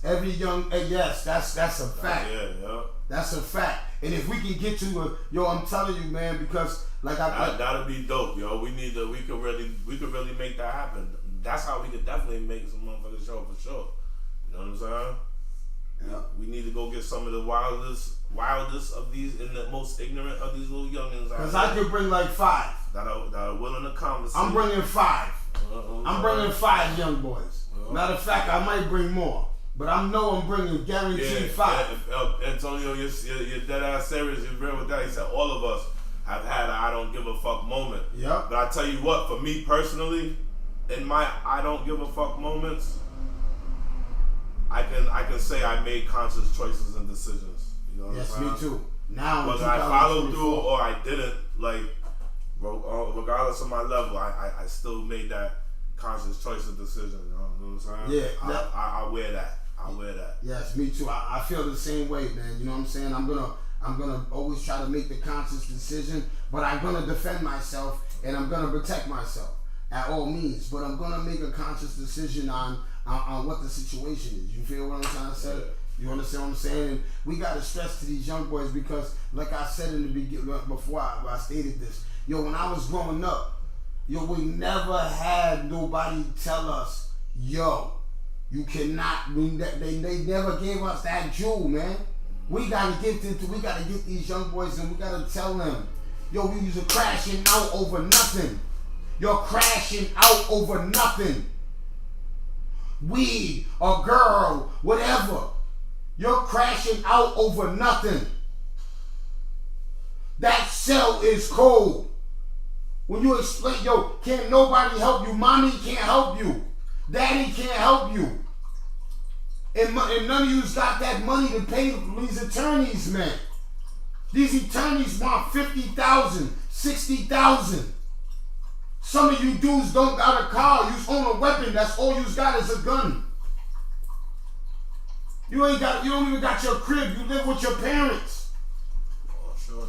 Every young, yes, that's a fact. Yeah. That's a fact. And if we can get to I'm telling you, man, because like that'll be dope, yo. We could really make that happen. That's how we could definitely make some motherfuckers show for sure. You know what I'm saying? Yeah. We need to go get some of the wildest of these and the most ignorant of these little youngins. Because I could bring like 5 that are willing to conversate. I'm bringing 5. I'm bringing 5 young boys. Matter of fact, I might bring more. But I'm bringing guaranteed 5. Antonio, you're dead ass serious. You're real with that. He said all of us have had a I don't give a fuck moment. Yeah. But I tell you what, for me personally, in my I don't give a fuck moments, I can say I made conscious choices and decisions. You know what I'm saying? Yes, me too. Now, whether I followed through or I didn't, like regardless of my level, I still made that conscious choice and decision. You know what I'm saying? Yeah. I wear that. I wear that. Yes, me too. I feel the same way, man. You know what I'm saying? I'm gonna always try to make the conscious decision, but I'm gonna defend myself and I'm gonna protect myself at all means. But I'm gonna make a conscious decision on what the situation is. You feel what I'm trying to say? Yeah. You understand what I'm saying? And we gotta stress to these young boys because, like I said in the beginning, before I stated this, when I was growing up, we never had nobody tell us, you cannot. They never gave us that jewel, man. We gotta get these young boys and we gotta tell them, we was crashing out over nothing. You're crashing out over nothing. Weed, a girl, whatever. You're crashing out over nothing. That cell is cold. When you explain, can't nobody help you. Mommy can't help you. Daddy can't help you. And none of you's got that money to pay these attorneys, man. These attorneys want $50,000, $60,000. Some of you dudes don't got a car. You own a weapon. That's all you got is a gun. You don't even got your crib. You live with your parents. Oh, surely.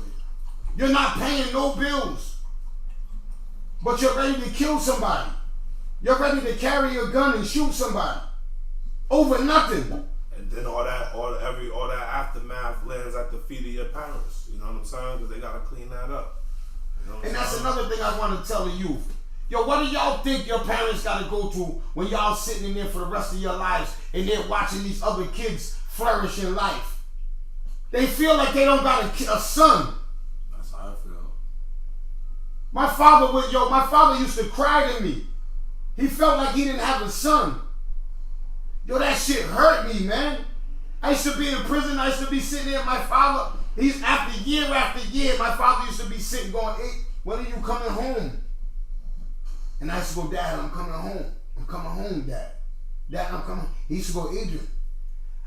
You're not paying no bills. But you're ready to kill somebody. You're ready to carry a gun and shoot somebody. Over nothing. And then all that aftermath lands at the feet of your parents. You know what I'm saying? Because they gotta clean that up. You know and that's another thing I want to tell the youth. What do y'all think your parents gotta go through when y'all sitting in there for the rest of your lives and they're watching these other kids flourish in life? They feel like they don't got a son. That's how I feel. My father used to cry to me. He felt like he didn't have a son. That shit hurt me, man. I used to be in prison. I used to be sitting there. My father, after year, my father used to be sitting going, hey, when are you coming home? And I used to go, Dad, I'm coming home. I'm coming home, Dad. Dad, I'm coming. He used to go, Adrian,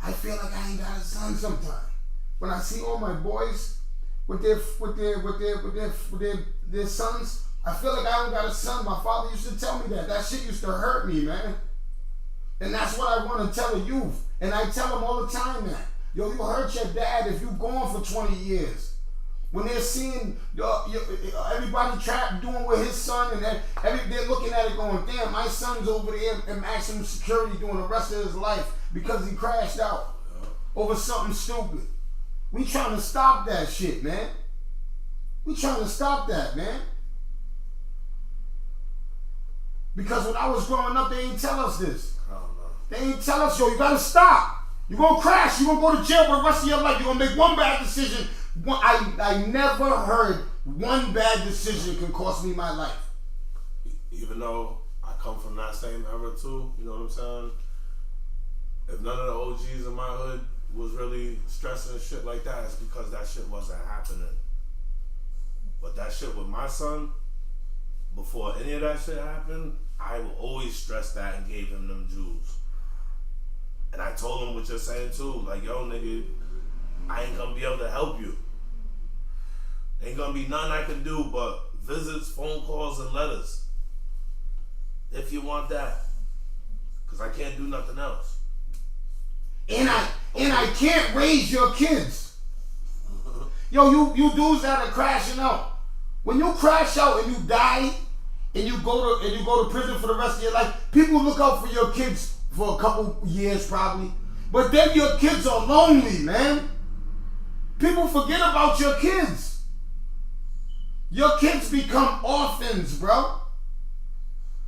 I feel like I ain't got a son sometimes. When I see all my boys with their sons, I feel like I don't got a son. My father used to tell me that. That shit used to hurt me, man. And that's what I want to tell the youth. And I tell them all the time that. You hurt your dad if you gone for 20 years. When they're seeing everybody doing with his son and they're looking at it going, damn, my son's over there in maximum security doing the rest of his life because he crashed out over something stupid. We trying to stop that shit, man. We trying to stop that, man. Because when I was growing up, they ain't tell us this. They ain't tell us, yo, you gotta stop. You're gonna crash. You're gonna go to jail for the rest of your life. You're gonna make one bad decision. I never heard one bad decision can cost me my life. Even though I come from that same era too, you know what I'm saying? If none of the OGs in my hood was really stressing shit like that, it's because that shit wasn't happening. But that shit with my son, before any of that shit happened, I would always stress that and gave him them Jews. And I told him what you're saying too, like, yo nigga, I ain't gonna be able to help you. Ain't gonna be nothing I can do but visits, phone calls, and letters. If you want that. Cause I can't do nothing else. And I can't raise your kids. Yo, you dudes that are crashing out. When you crash out and you die and you go to prison for the rest of your life, people look out for your kids for a couple years probably. But then your kids are lonely, man. People forget about your kids. Your kids become orphans, bro.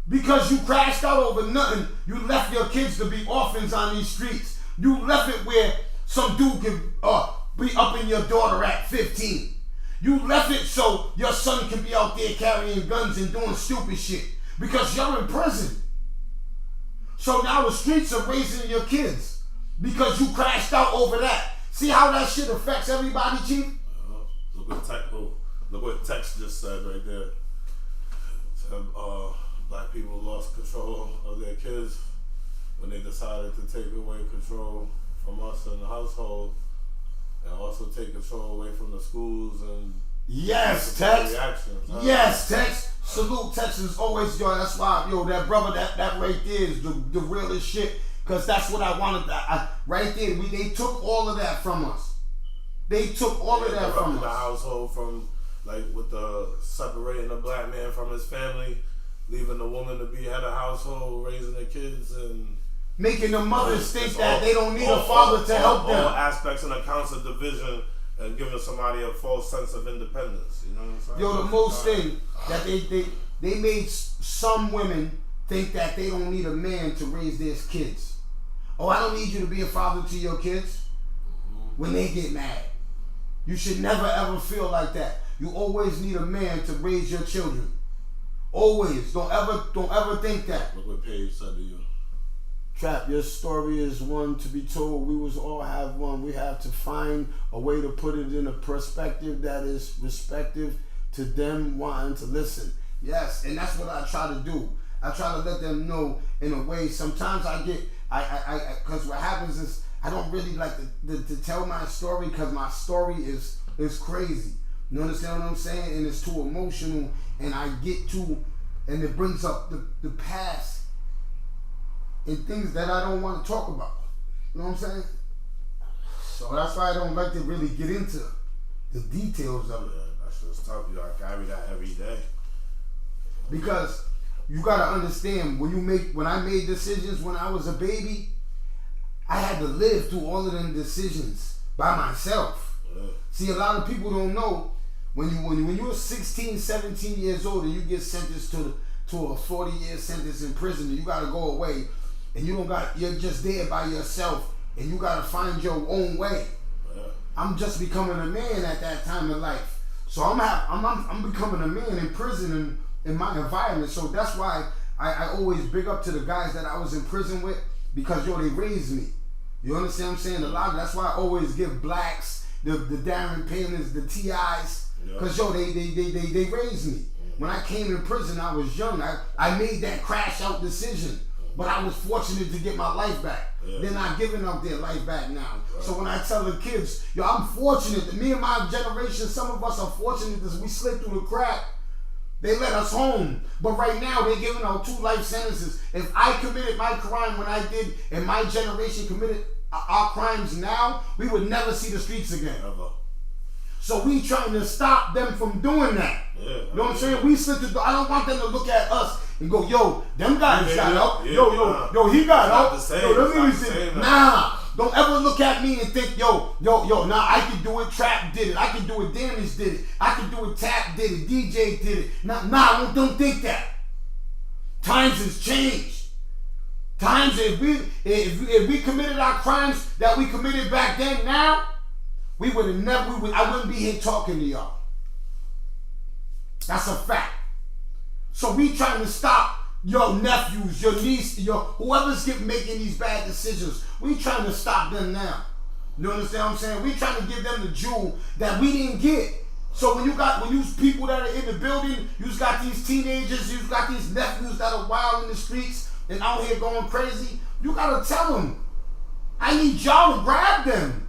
Because you crashed out over nothing, you left your kids to be orphans on these streets. You left it where some dude can be up in your daughter at 15. You left it so your son can be out there carrying guns and doing stupid shit because you're in prison. So now the streets are raising your kids because you crashed out over that. See how that shit affects everybody, Chief? Look what Tex just said right there. Said, black people lost control of their kids when they decided to take away control from us in the household and also take control away from the schools and yes, Tex. Yes, Tex. Salute Tex is always, yo, that's why, yo, that brother, that right there is the realest shit. Cause that's what I wanted. Right there, they took all of that from us. They took all of that from us. The household from, like, with the separating the black man from his family, leaving the woman to be head of household, raising the kids, and making the mothers think that they don't need a father to help them. All aspects and accounts of division and giving somebody a false sense of independence. You know what I'm saying? Yo, the most thing that they made some women think that they don't need a man to raise their kids. Oh, I don't need you to be a father to your kids when they get mad. You should never ever feel like that. You always need a man to raise your children. Always. Don't ever think that. Look what Paige said to you. Trap, your story is one to be told. We was all have one. We have to find a way to put it in a perspective that is respective to them wanting to listen. Yes, and that's what I try to do. I try to let them know in a way. Sometimes because what happens is I don't really like to tell my story because my story is crazy. You understand what I'm saying? And it's too emotional, and and it brings up the past and things that I don't want to talk about. You know what I'm saying? So that's why I don't like to really get into the details of it. That's just tough. You gotta carry that every day. Because you gotta understand, when I made decisions when I was a baby, I had to live through all of them decisions by myself. Yeah. See, a lot of people don't know when you're 16, 17 years old and you get sentenced to a 40-year sentence in prison and you gotta go away and you're just there by yourself and you gotta find your own way. Yeah. I'm just becoming a man at that time in life. So I'm becoming a man in prison and in my environment. So that's why I always big up to the guys that I was in prison with because, yo, they raised me. You understand what I'm saying? That's why I always give blacks, the Darren Palins, the T.I.s, because, yo, they raised me. When I came in prison, I was young. I made that crash out decision, but I was fortunate to get my life back. Yeah. They're not giving up their life back now. Right. So when I tell the kids, yo, I'm fortunate. Me and my generation, some of us are fortunate that we slipped through the crack. They let us home. But right now, they're giving out 2 life sentences. If I committed my crime when I did, and my generation committed our crimes now, we would never see the streets again. Ever. So we trying to stop them from doing that. Yeah, you know what I'm saying? We slit the door. I don't want them to look at us and go, yo, them guys got help. Yo, he got help. Yo, them niggas did. Nah. Don't ever look at me and think, yo, nah, I can do it. Trap did it. I can do it. Damage did it. I can do it. Tap did it. DJ did it. Nah, don't think that. Times has changed. Times, if we committed our crimes that we committed back then, now I wouldn't be here talking to y'all. That's a fact. So we trying to stop your nephews, your niece, whoever's making these bad decisions. We trying to stop them now. You understand what I'm saying? We trying to give them the jewel that we didn't get. So when you people that are in the building, you got these teenagers, you got these nephews that are wild in the streets and out here going crazy, you gotta tell them, I need y'all to grab them.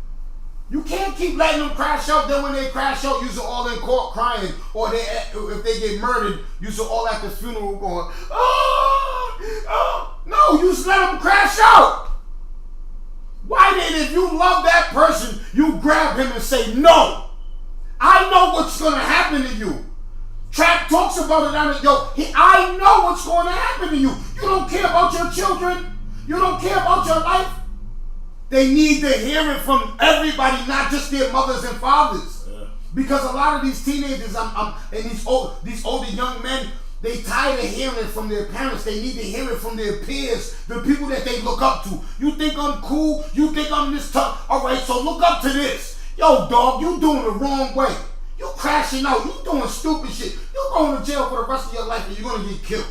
You can't keep letting them crash out. Then when they crash out, you're all in court crying, or if they get murdered, you're all at the funeral going, no, you just let them crash out. Why then, if you love that person, you grab him and say, no, I know what's going to happen to you. Trap talks about it on it. I know what's going to happen to you. You don't care about your children. You don't care about your life. They need to hear it from everybody, not just their mothers and fathers. Yeah. Because a lot of these teenagers and these older young men, they tired of hearing it from their parents. They need to hear it from their peers, the people that they look up to. You think I'm cool? You think I'm this tough? All right, so look up to this. Yo, dog, you doing the wrong way. You crashing out. You doing stupid shit. You're going to jail for the rest of your life and you're going to get killed.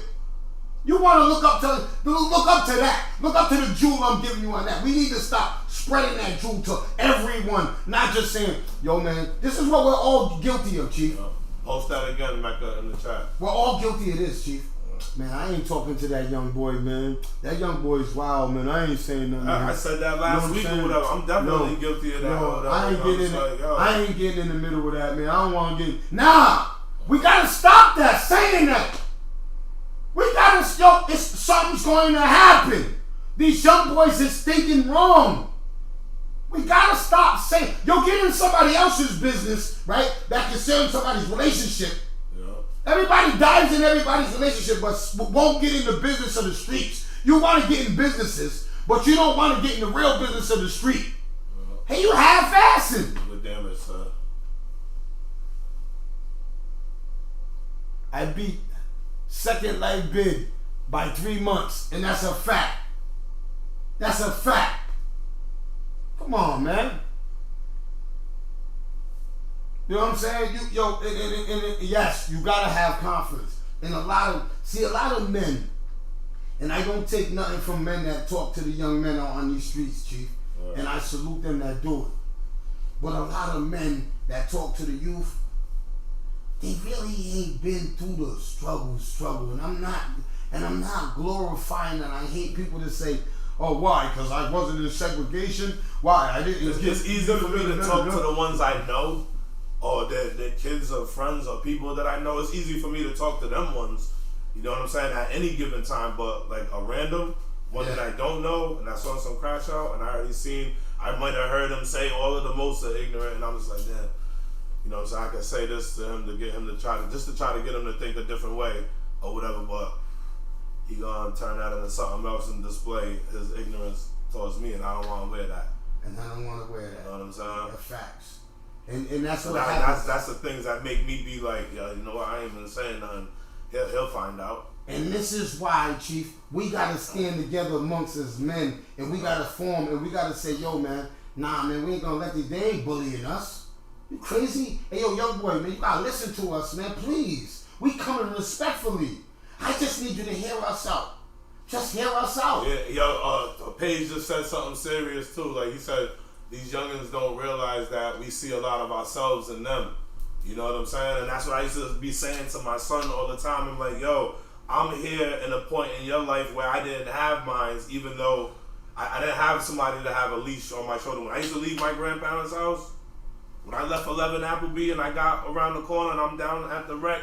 You want to look up to that. Look up to the jewel I'm giving you on that. We need to stop spreading that jewel to everyone, not just saying, yo, man, this is what we're all guilty of, Chief. Post that again, Mecca, in the chat. We're all guilty of this, Chief. Man, I ain't talking to that young boy, man. That young boy's wild, man. I ain't saying nothing. I said that last week or whatever. I'm definitely guilty of that. I ain't getting in the middle with that, man. I don't want to get... Nah! We got to stop that, saying that. We got to... something's going to happen. These young boys is thinking wrong. We got to stop saying... get in somebody else's business, right? That concerns somebody's relationship. Everybody dies in everybody's relationship, but won't get in the business of the streets. You want to get in businesses, but you don't want to get in the real business of the street. Hey, you half-assing. Good damn it, son. I beat Second Life Bid by 3 months, and that's a fact. That's a fact. Come on, man. You know what I'm saying? Yes, you gotta have confidence. And a lot of men, and I don't take nothing from men that talk to the young men on these streets, Chief. Right. And I salute them that do it. But a lot of men that talk to the youth, they really ain't been through the struggle. And I'm not glorifying that. I hate people that say, oh, why? Because I wasn't in segregation. Why? I didn't. It's easy for me to talk to the ones I know. Or the kids or friends or people that I know. It's easy for me to talk to them ones, you know what I'm saying, at any given time. But like a random one that I don't know, and I saw some crash out, and I might have heard him say all of the most are ignorant, and I'm just like, damn, you know what I'm saying, I can say this to him to get him to try to get him to think a different way or whatever, but he gonna turn that into something else and display his ignorance towards me, and I don't want to wear that. And I don't want to wear that. You know what I'm saying? That's facts. And that's so what happens. That's the things that make me be like, yeah, you know what, I ain't even saying nothing. He'll find out. And this is why, Chief, we got to stand together amongst us men, and we got to form, and we got to say, yo, man, nah, man, we ain't going to let these, they ain't bullying us. You crazy? Hey, yo, young boy, man, you got to listen to us, man, please. We coming respectfully. I just need you to hear us out. Just hear us out. Yeah, Paige just said something serious, too. Like, he said, these youngins don't realize that we see a lot of ourselves in them. You know what I'm saying? And that's what I used to be saying to my son all the time. I'm like, yo, I'm here in a point in your life where I didn't have mine, even though I didn't have somebody to have a leash on my shoulder. When I used to leave my grandparents' house, when I left 11 Applebee and I got around the corner and I'm down at the wreck,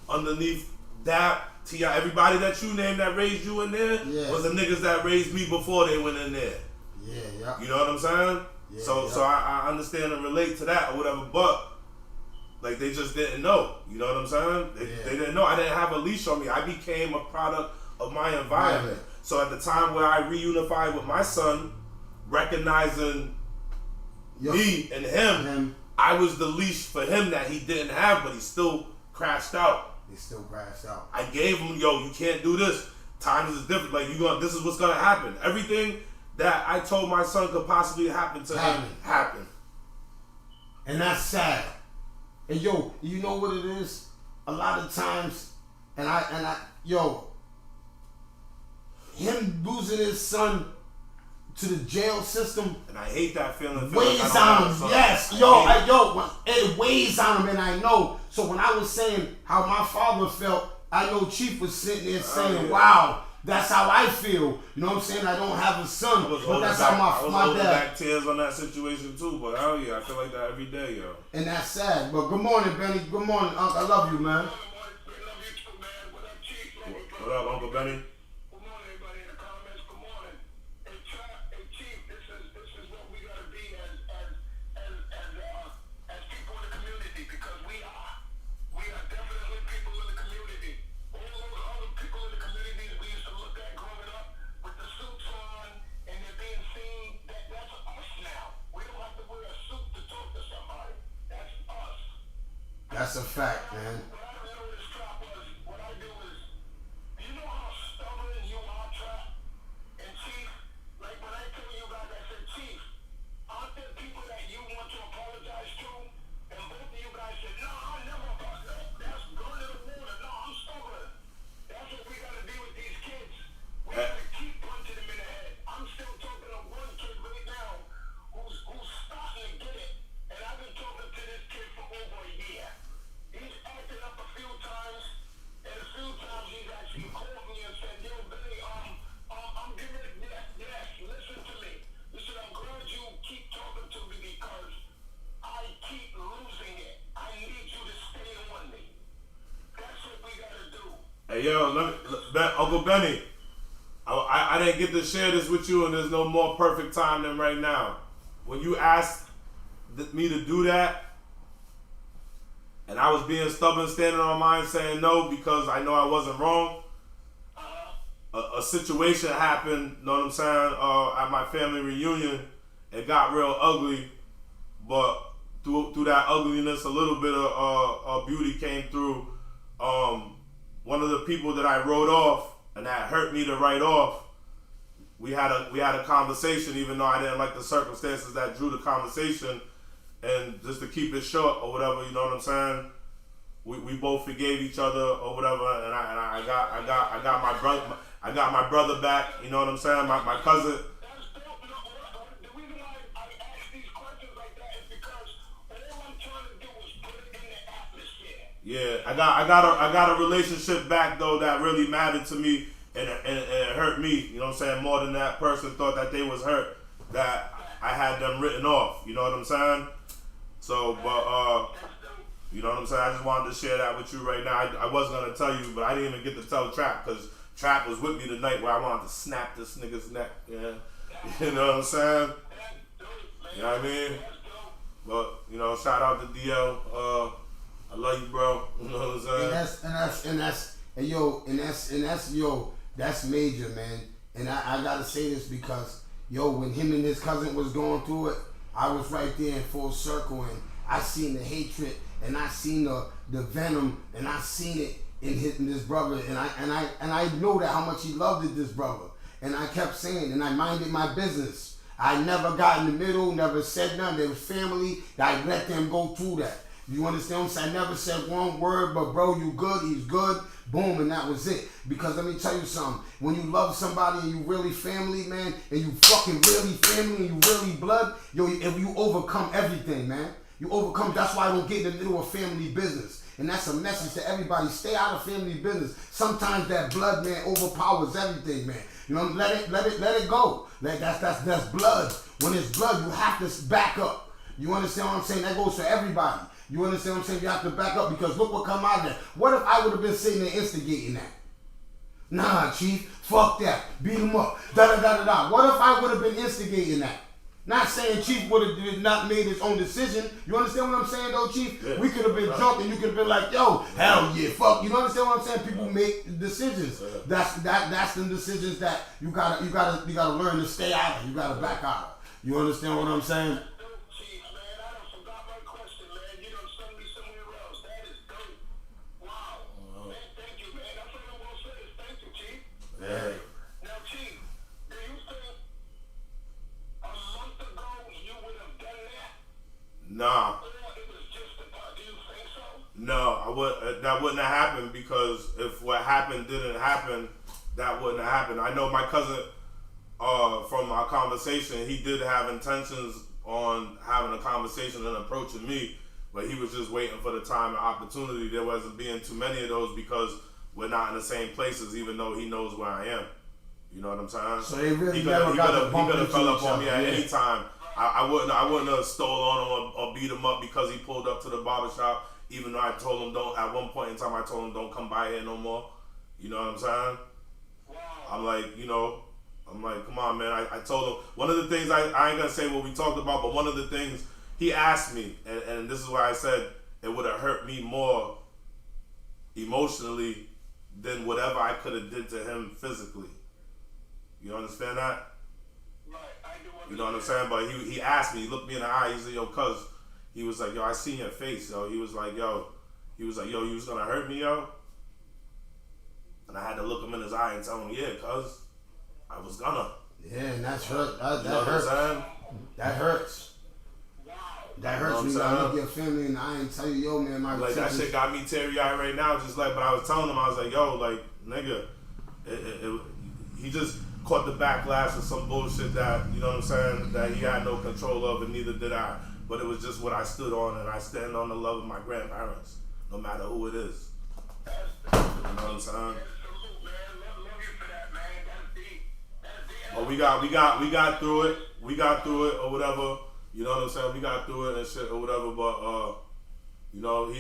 underneath that, T.I., everybody that you named that raised you in there was the niggas that raised me before they went in there. Yeah. You know what I'm saying? So I understand and relate to that or whatever, but Like, they just didn't know. You know what I'm saying? They didn't know. I didn't have a leash on me. I became a product of my environment. So at the time where I reunified with my son, recognizing me and him, I was the leash for him that he didn't have, but he still crashed out. I gave him, yo, you can't do this. Times is different. Like, this is what's gonna happen. Everything that I told my son could possibly happen to him happened. And that's sad. And yo, you know what it is? A lot of times, him losing his son to the jail system, and I hate that feeling. Weighs on him. Yes, it weighs on him, and I know. So when I was saying how my father felt, I know Chief was sitting there saying, "Wow, that's how I feel." You know what I'm saying? I don't have a son, but that's how my dad. Back tears on that situation too. But hell yeah, I feel like that every day, yo. And that's sad. But good morning, Benny. Good morning, Uncle. I love you, man. What up, Uncle Benny? That's a fact, man. What I do is, you know how stubborn you are, Trap and Chief? Like when I tell you guys, I said, Chief, aren't there people that you want to apologize to? And both of you guys said, no, I never apologize. That's going to the water. No, I'm stubborn. That's what we got to do with these kids. We got to keep punching them in the head. I'm still talking to one kid right now who's starting to get it. And I've been talking to this kid for over a year. He's acted up a few times, and a few times he's actually called me and said, yo, Billy, I'm giving it, yes, listen to me. Listen, I'm glad you keep talking to me because I keep losing it. I need you to stay on me. That's what we gotta do. Hey, yo, Uncle Benny, I didn't get to share this with you, and there's no more perfect time than right now. When you asked me to do that, and I was being stubborn, standing on mine, saying no because I know I wasn't wrong. A situation happened, you know what I'm saying, at my family reunion. It got real ugly, but through that ugliness, a little bit of beauty came through. One of the people that I wrote off, and that hurt me to write off, we had a conversation, even though I didn't like the circumstances that drew the conversation. And just to keep it short or whatever, you know what I'm saying? We both forgave each other or whatever, and I got my brother back. You know what I'm saying? My cousin. That's dope. The reason why I ask these questions like that is because all I'm trying to do is put it in the atmosphere. Yeah, I got a relationship back though that really mattered to me, and it hurt me. You know what I'm saying? More than that person thought that they was hurt, that I had them written off. You know what I'm saying? So, but you know what I'm saying? I just wanted to share that with you right now. I wasn't gonna tell you, but I didn't even get to tell Trap because Trap was with me tonight where I wanted to snap this nigga's neck. Yeah, you know what I'm saying? You know what I mean? But you know, shout out to DL. I love you, bro. You know what I'm saying? That's major, man. And I gotta say this because when him and his cousin was going through it, I was right there in full circle, and I seen the hatred, and I seen the venom, and I seen it in this brother, and I know that how much he loved this brother, and I kept saying, and I minded my business. I never got in the middle, never said nothing. There was family that I let them go through that. You understand what I'm saying? I never said one word, but bro, you good, he's good, boom, and that was it. Because let me tell you something, when you love somebody and you really family, man, and you fucking really family and you really blood, you overcome everything, man. You overcome, that's why I don't get in the middle of family business. And that's a message to everybody, stay out of family business. Sometimes that blood, man, overpowers everything, man. You know, let it go. That's blood. When it's blood, you have to back up. You understand what I'm saying? That goes for everybody. You understand what I'm saying? You have to back up because look what come out of that. What if I would have been sitting there instigating that? Nah, Chief, fuck that. Beat him up. Da-da-da-da-da. What if I would have been instigating that? Not saying Chief would have not made his own decision. You understand what I'm saying, though, Chief? Yeah. We could have been drunk and you could have been like, yo, hell yeah, fuck. You understand what I'm saying? People make decisions. That's the decisions that you gotta learn to stay out of. You gotta back out of. You understand what I'm saying? Chief, man, I done forgot my question, man. You done sent me somewhere else. That is dope. Wow. Man, thank you, man. That's what I'm gonna say is thank you, Chief. Yeah. Now, Chief, do you think a month ago you would have done that? Nah. Or it was just a thought? Do you think so? No, that wouldn't have happened, because if what happened didn't happen, that wouldn't have happened. I know my cousin, from our conversation, he did have intentions on having a conversation and approaching me, but he was just waiting for the time and opportunity. There wasn't being too many of those because we're not in the same places, even though he knows where I am. You know what I'm saying? So he really he never got to bump could have into fell up each on me other, at yeah. any time. I wouldn't have stole on him or beat him up because he pulled up to the barbershop, even though I told him at one point in time I told him don't come by here no more. You know what I'm saying? I'm like, come on, man. I told him, one of the things, I ain't gonna say what we talked about, but one of the things he asked me, and this is why I said it would have hurt me more emotionally than whatever I could have did to him physically. You understand that? Right, I do understand. You know what I'm saying? But he asked me, he looked me in the eye, he said, yo, cuz, he was like, yo, I seen your face, yo. He was like, yo, you was gonna hurt me, yo? And I had to look him in his eye and tell him, yeah, cuz, I was gonna. Yeah, and that's hurt. That You know what I'm hurts. saying? That hurts. That hurts when you gotta look your family in the eye and tell you, yo, man, my Like, that shit got me teary-eyed right now, just like, but I was telling him, I was like, yo, like, nigga, he just caught the backlash of some bullshit that, you know what I'm saying, that he had no control of, and neither did I. But it was just what I stood on, and I stand on the love of my grandparents, no matter who it is. You know what I'm saying? But we got through it. We got through it or whatever. You know what I'm saying? We got through it and shit or whatever. But you know,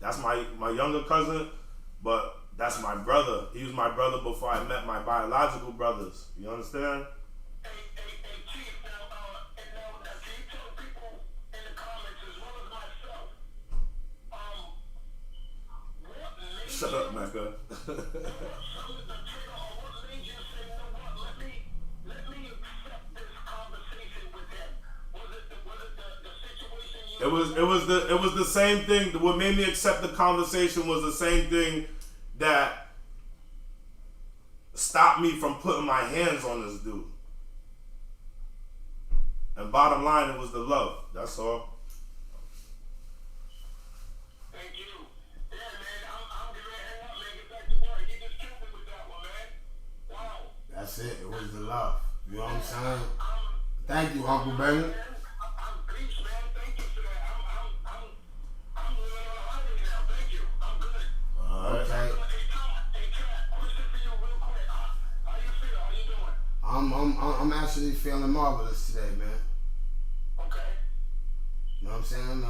that's my younger cousin, but that's my brother. He was my brother before I met my biological brothers. You understand? Hey, Chief, now, can you tell people in the comments as well as myself, what made Shut up, Mecca. It was the same thing. What made me accept the conversation was the same thing that stopped me from putting my hands on this dude. And bottom line, it was the love. That's all. Thank you. Yeah, man, I'm getting ready to hang up, man. Get back to work. You just killed me with that one, man. Wow. That's it. It was the love. You know what I'm saying? Thank you, Uncle Benny. I'm peace, man. Thank you for that. I'm living on a highway now. Thank you. I'm good. Okay. Hey, Cat, question for you real quick. How you feel? How you doing? I'm actually feeling marvelous today, man. Okay. You know what I'm saying?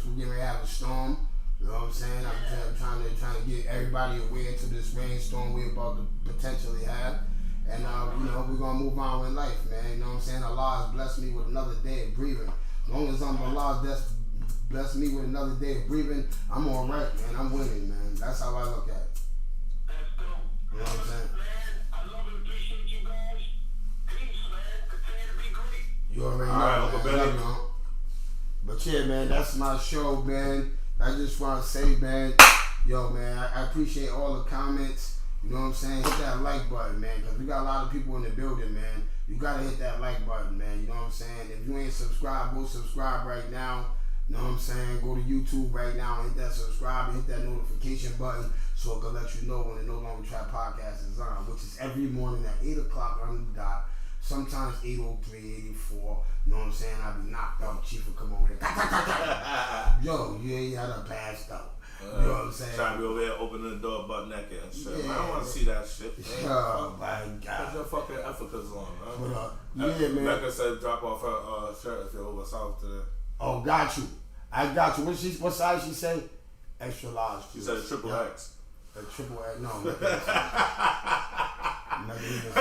We're getting ready to have a storm. You know what I'm saying? I'm trying to get everybody aware to this rainstorm we're about to potentially have. And, you know, we're going to move on with life, man. You know what I'm saying? Allah has blessed me with another day of breathing. As long as Allah has blessed me with another day of breathing, I'm all right, man. I'm winning, man. That's how I look at it. That's dope. You know what I'm saying? Man, I love and appreciate you guys. Peace, man. Continue to be great. You already know, All right, man. Uncle Benny. Love you. But yeah, man, that's my show, man. I just want to say, man, yo, man, I appreciate all the comments. You know what I'm saying? Hit that like button, man, because we got a lot of people in the building, man. You got to hit that like button, man. You know what I'm saying? If you ain't subscribed, go subscribe right now. You know what I'm saying? Go to YouTube right now and hit that subscribe and hit that notification button so it can let you know when the No Longer Trap podcast is on, which is every morning at 8 o'clock on the dot. Sometimes 8:03, 84. You know what I'm saying? I be knocked out. Chief will come over there. Yo, you had a passed out. You know what I'm saying? Trying to be over there opening the door butt naked and shit. Yeah. Man, I don't want to see that shit. Man. Oh my Put God. your fucking Africa's on, man. But, yeah, man. Mecca said drop off her shirt if you're over south today. Oh, got you. I got you. What size she say? Extra large. She said triple X. A triple X. No, nothing even say.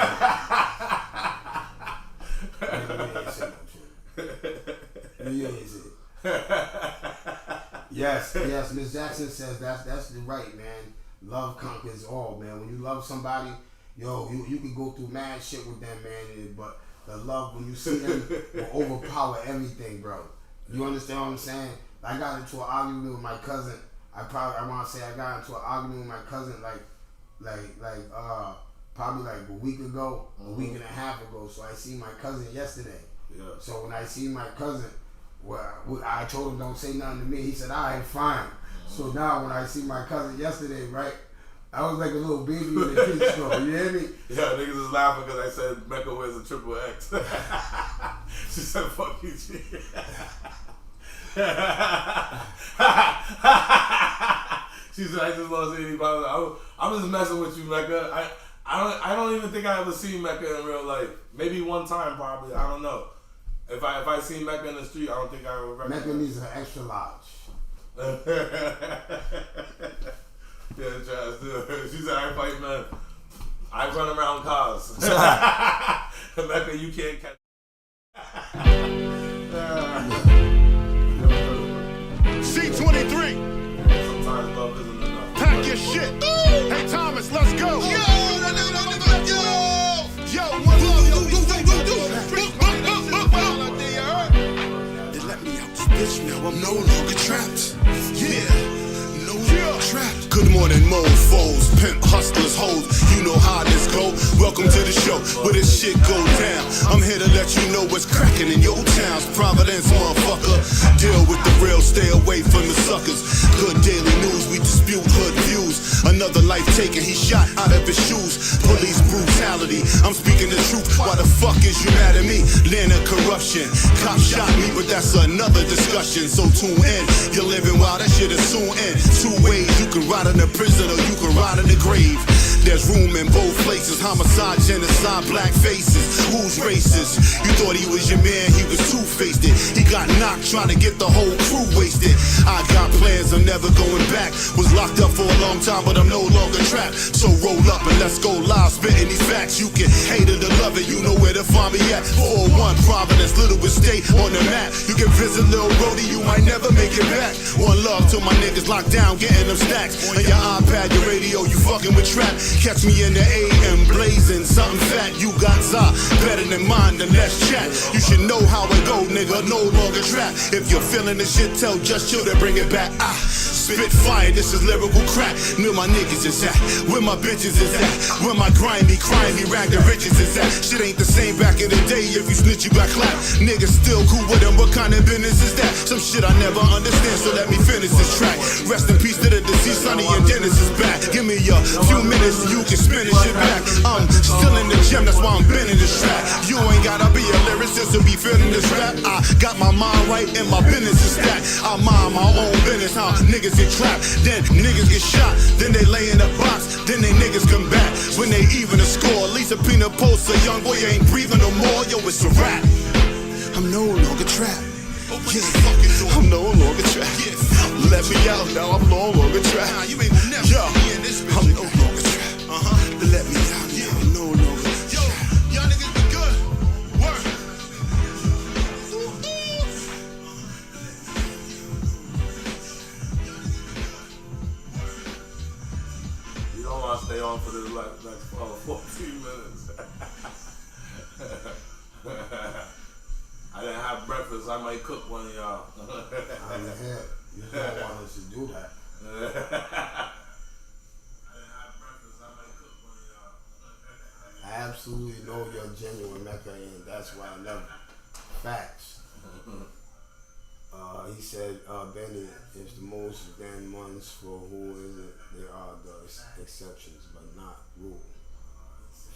You ain't say Yes, Miss Jackson says that's the right, man. Love conquers all, man. When you love somebody, yo, you can go through mad shit with them, man, but the love when you see them will overpower everything, bro. You understand what I'm saying? I got into an argument with my cousin. I want to say I got into an argument with my cousin probably like a week ago, a week and a half ago. So I see my cousin yesterday. Yeah. So when I see my cousin, I told him don't say nothing to me. He said, all right, fine. So now when I see my cousin yesterday, right, I was like a little baby in the kid's store. You hear me? Yeah, niggas is laughing because I said Mecca wears a triple X. She said, fuck you, G. She said, I just lost 80 pounds. I'm just messing with you, Mecca. I don't even think I ever seen Mecca in real life. Maybe one time, probably. I don't know. If I see Mecca in the street, I don't think I would recognize. Mecca needs an extra large. Yeah, Chaz, dude. She said, I fight men. I run around cars. Mecca, you can't catch. C23. Sometimes love isn't enough. Pack your shit. Hey, Thomas, let's go. Yo, one love, They let me out this bitch now. I'm no longer trapped. Yeah, no longer trapped. Good morning, mofos, pimp hustlers, hoes. You know how this go. Welcome to the show where this shit go down. I'm here to let you know what's cracking in your towns. Providence, motherfucker. Deal with the real, stay away from the suckers. Good daily news, we dispute hood views. Another life taken, he shot out of his shoes. Police brutality, I'm speaking the truth. Why the fuck is you mad at me? Land of corruption. Cop shot me, but that's another discussion. So tune in, you're living wild, that shit is soon end. Two ways, you can ride in the prison or you can ride in the grave. There's room in both places. Homicide, genocide, black faces. Who's racist? You thought he was your man, he was two-faced it. He got knocked trying to get the whole crew wasted. I got plans, I'm never going back. Was locked up for a long time, but I'm no longer trapped. So roll up and let's go live, spitting these facts. You can hate it or love it, you know where to find me at. 401 Providence, Littlewoods State on the map. You can visit Lil Rody, you might never make it back. One love to my niggas locked down, getting them stacks. On your iPad, your radio, you fucking with trap. Catch me in the AM, blazing something fat. You got za, better than mine, then let's chat. You should know how it go, nigga, no longer trap. If you're feeling this shit, tell Just Chill to bring it back. Spit fire, this is lyrical crack. Where my niggas is at, where my bitches is at, where my grimy, rag the riches is at. Shit ain't the same back in the day, if you snitch you got clapped. Niggas still cool with them, what kind of business is that? Some shit I never understand, so let me finish this track. Rest in peace to the deceased, Sonny and Dennis is back. Give me a few minutes, you can spin this shit back. I'm still in the gym, that's why I'm bending this track. You ain't gotta be a lyricist to be feeling this rap. I got my mind right and my business is stacked. I mind my own business, how niggas get trapped, then niggas get shot, then they lay in a box, then they niggas come back. When they even a score, Lisa Pina posts a young boy ain't breathing no more. Yo, it's a rap. I'm no longer trapped. Yeah, I'm no longer trapped. Let me out now, I'm no longer trapped. Yo, I'm no longer trapped. Let me out now, I'm no longer trapped. Yo, y'all niggas be good. Work. You don't want to stay on for the next 14 minutes. I didn't have breakfast. I might cook one of y'all. I didn't have. You don't want us to do that. I didn't have breakfast. I might cook one of y'all. I absolutely know you're genuine, Mecca, and that's why I love you. Facts. He said, Benny, is the most then ones for who is it? There are the exceptions, but not rule.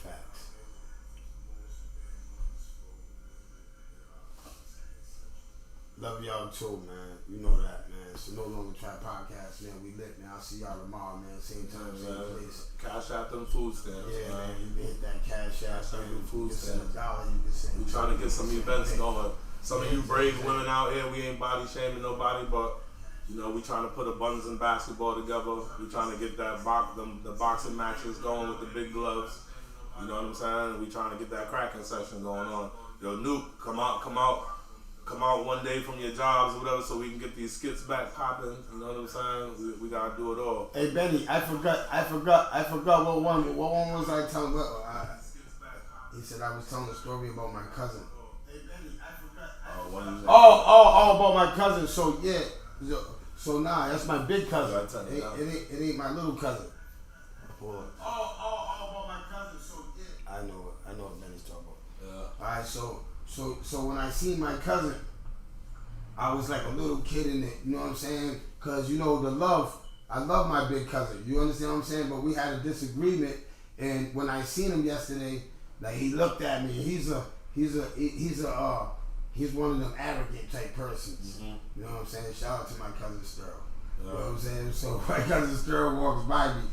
Facts. Love y'all too, man. You know that, man. So No Longer Trap Podcast, man. We lit, man. I'll see y'all tomorrow, man. Same time, same place. Cash out them food stamps. Yeah, man. You can hit that cash out. Them food stamps. $1, you can send. We trying to get some events going. Some of you brave women out here, we ain't body shaming nobody, but you know, we trying to put a Buns and basketball together. We trying to get that the boxing matches going with the big gloves. You know what I'm saying? We trying to get that cracking session going on. yo, Nuke, come out one day from your jobs or whatever, so we can get these skits back popping. You know what I'm saying? We gotta do it all. Hey Benny, I forgot what one was I telling? He said I was telling a story about my cousin. Hey Benny, I forgot. About my cousin. So yeah, so nah, that's my big cousin. It ain't my little cousin. About my cousin. So yeah, I know what Benny's talking about. Yeah. All right, so when I seen my cousin, I was like a little kid in it. You know what I'm saying? Cause you know I love my big cousin. You understand what I'm saying? But we had a disagreement, and when I seen him yesterday, like he looked at me. He's one of them arrogant type persons. Mm-hmm. You know what I'm saying? Shout out to my cousin Sterl. Yeah. You know what I'm saying? So my cousin Sterl walks by me,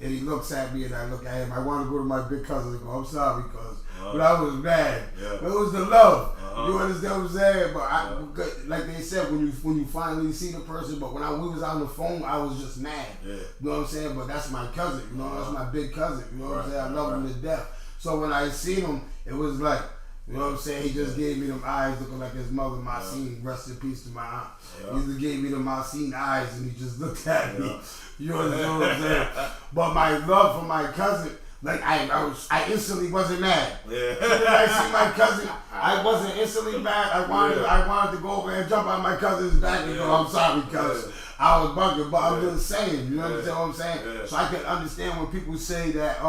and he looks at me, and I look at him. I want to go to my big cousin and go, I'm sorry, cuz. But I was mad. Yeah. It was the love. You understand what I'm saying? But like they said, when you finally see the person, but when we was on the phone, I was just mad. Yeah. You know what I'm saying? But that's my cousin. You know, that's my big cousin. You know what I'm saying? I love him to death. So when I seen him, it was like, you know what I'm saying? He just gave me them eyes looking like his mother, Marcine. Rest in peace to my aunt. He just gave me the Marcine eyes, and he just looked at me. You understand what I'm saying? But my love for my cousin, like I instantly wasn't mad. Yeah. When I see my cousin, I wasn't instantly mad. I wanted to go over and jump on my cousin's back and go, I'm sorry, cuz. I was bugging, but I'm just saying. You understand what I'm saying? Yeah. So I can understand when people say that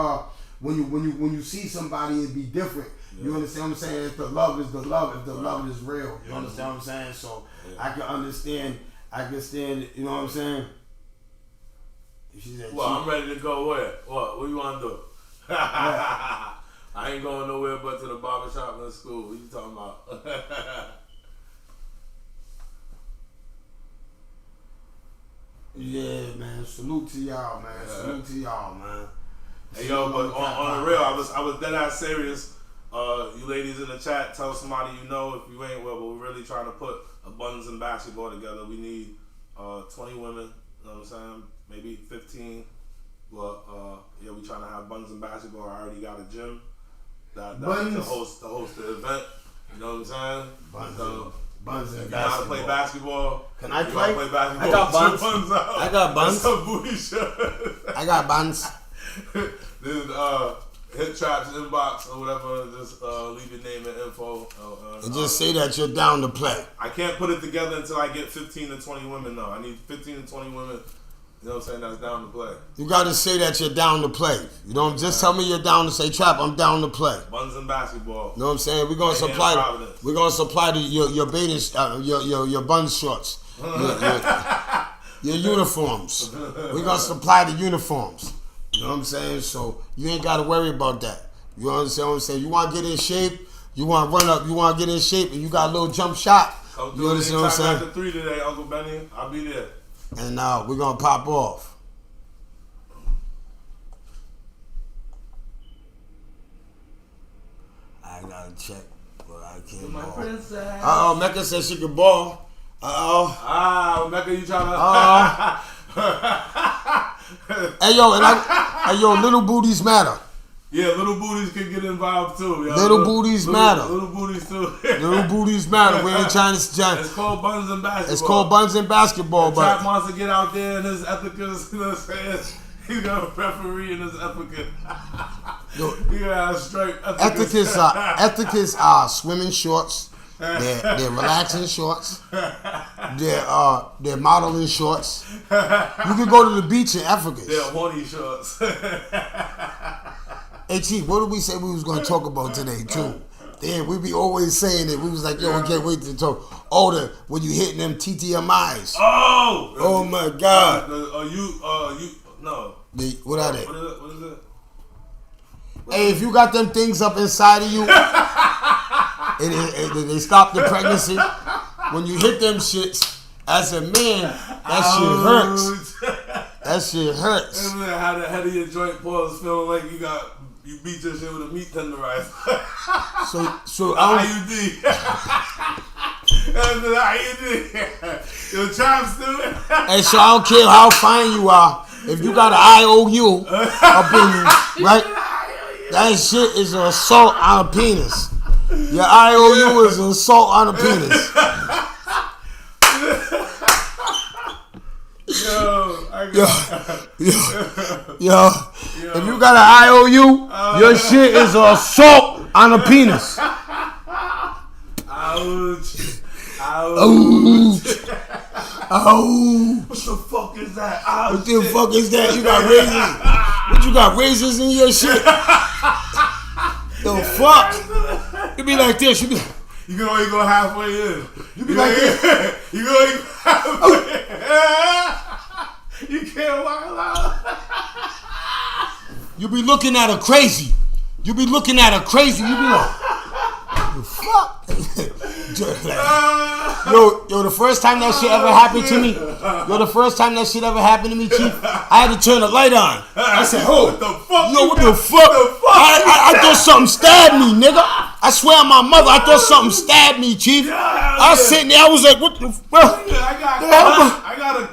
when you see somebody, it be different. You understand what I'm saying? If the love is the love, if the love is real. You understand what I'm saying? So I can understand. You know what I'm saying? I'm ready to go where? What do you want to do? I ain't going nowhere but to the barbershop and the school. What you talking about? Yeah, man. Salute to y'all, man. Yeah. Salute to y'all, man. Hey, yo, but on the real, I was dead ass serious. You ladies in the chat, tell somebody you know if you ain't well, but we're really trying to put Abundance in Basketball together. We need 20 women, you know what I'm saying? Maybe 15. But yeah, we trying to have Buns in Basketball. I already got a gym that to host the event. You know what I'm saying? Buns in Basketball. You know how to play basketball? Can I play? Play basketball? I got buns. I got buns. Some booty shit. I got buns. Then hit Trap's inbox or whatever. Just leave your name and info. And just say that you're down to play. I can't put it together until I get 15 to 20 women. No, I need 15 to 20 women. You know what I'm saying? That's down to play. You got to say that you're down to play. You don't just tell me you're down to say, Trap, I'm down to play. Buns in Basketball. You know what I'm saying? We're gonna supply your bathing your bun shorts. Your uniforms. We're gonna supply the uniforms. You know what I'm saying? So you ain't gotta worry about that. You understand what I'm saying? You wanna get in shape, you wanna run up, you wanna get in shape, and you got a little jump shot. You understand what I'm saying? After 3 today, Uncle Benny. I'll be there. And now we're gonna pop off. I gotta check, but I can't ball. Uh-oh, Mecca said she could ball. Uh-oh. Mecca, you trying to... Hey, yo, little booties matter. Yeah, little booties can get involved too. Yo. Little booties matter. Little booties too. Little booties matter. We ain't trying to... It's called Buns in Basketball. It's called Buns in Basketball, but... Trap wants to get out there in his ethicas, you know what I'm saying? He's got a referee in his ethicas. He got a straight ethicas. Ethicas are swimming shorts. They're relaxing shorts. They're modeling shorts. You can go to the beach in ethicas. They're horny shorts. Hey Chief, what did we say we was going to talk about today too? Damn, we be always saying it. We was like, yo, we can't wait to talk. Oh, when you hitting them TTMIs. Oh my God. No. What are they? What is it? Hey, if you got them things up inside of you, and they stop the pregnancy. When you hit them shits, as a man, that shit hurts. That shit hurts. How the head of your joint pause feeling like you beat your shit with a meat tenderizer. So IUD. That's the IUD. Your chops do it. Hey, so I don't care how fine you are. If you got an IOU up in you, right? That shit is an assault on a penis. Your IOU is assault on a penis. Yo, if you got an IOU, your shit is an assault on a penis. Ouch. What the fuck is that? Ouch. What the fuck is that? You got razors? What, you got razors in your shit? The fuck? You be like this. You can only go halfway in. You be like this. You can only go halfway in. You can't walk out. You be looking at her crazy. You be looking at her crazy. You be like, the fuck? Yo, the first time that shit ever happened to me, Chief, I had to turn the light on. I said, what the fuck? Yo, what the fuck? I thought something stabbed me, nigga. I swear on my mother, I thought something stabbed me, Chief. I was sitting there, I was like, what the fuck? I got a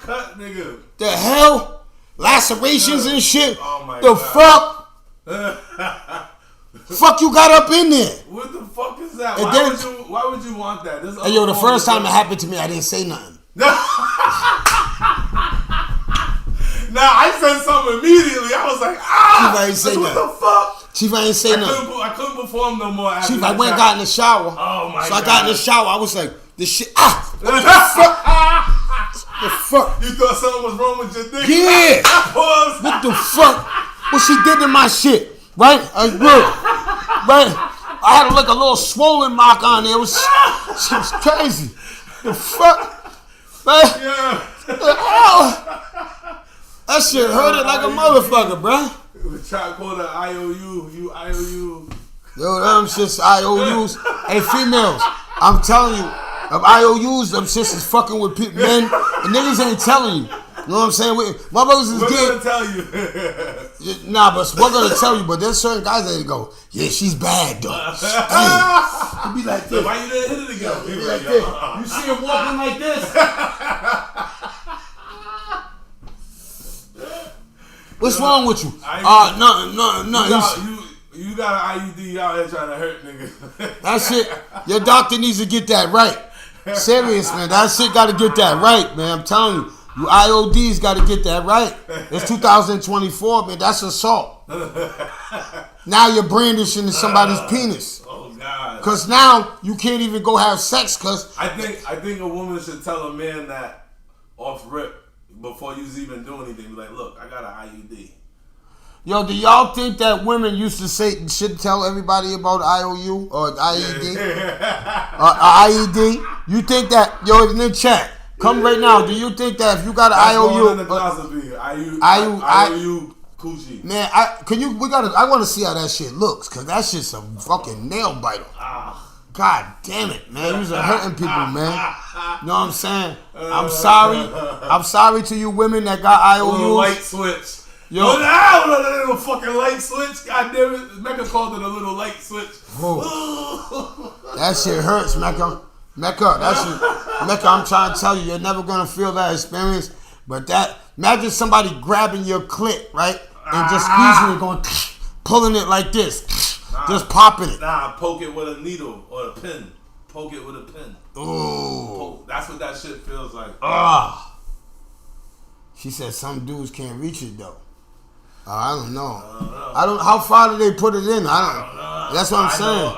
cut, nigga. The hell? Lacerations and shit? Oh my the God. Fuck? Fuck you got up in there? What the fuck is that? Why would you want that? Hey, yo, the first time it happened to me, I didn't say nothing. Nah, I said something immediately. I was like, Chief, I ain't say nothing. What the fuck? Chief, I ain't say nothing. I couldn't perform no more. Chief, I went and got in the shower. Oh my God. So I got in the shower. I was like, this shit. What the fuck? The fuck? You thought something was wrong with your dick? Yeah. What the fuck? What she did to my shit? Right? Right? I had like a little swollen mark on there. It was crazy. The fuck? Right? Yeah. That shit hurt it like a motherfucker, bro. Try to call the IOU. You IOU. Yo, them shits IOUs. Hey, females, I'm telling you, them IOUs, them shits is fucking with people, men, and niggas ain't telling you. You know what I'm saying? My brothers is we're getting. Gonna tell you. Nah, but we're gonna tell you. But there's certain guys that go, yeah, she's bad though. You be like this. Why you didn't hit it again? You be like this. You see him walking like this. What's wrong with you? Nothing. You got an IUD out here trying to hurt niggas. That shit. Your doctor needs to get that right. Serious, man. That shit got to get that right, man. I'm telling you. You IODs got to get that right. It's 2024, man. That's assault. Now you're brandishing somebody's penis. Oh God. Because now you can't even go have sex. Cause I think a woman should tell a man that off rip before you even do anything. Be like, look, I got an IUD. Yo, do y'all think that women used to say should tell everybody about IOU or IED? IED? You think that? Yo, in the chat. Come right now. Do you think that if you got an IOU, IOU coochie? Man, I want to see how that shit looks, cause that shit's a fucking nail biter. God damn it, man! You're hurting people, man. You know what I'm saying? I'm sorry. I'm sorry to you women that got IOUs. Little light switch. Yo, no, little fucking light switch. God damn it, Mecca called it a little light switch. That shit hurts, Mecca. Mecca, I'm trying to tell you, you're never gonna feel that experience. But imagine somebody grabbing your clit, right, and just squeezing it, going, pulling it like this, just popping it. Nah, poke it with a needle or a pin. Poke it with a pin. Ooh, that's what that shit feels like. She said some dudes can't reach it though. I don't know. How far do they put it in? I don't know. That's what I'm saying.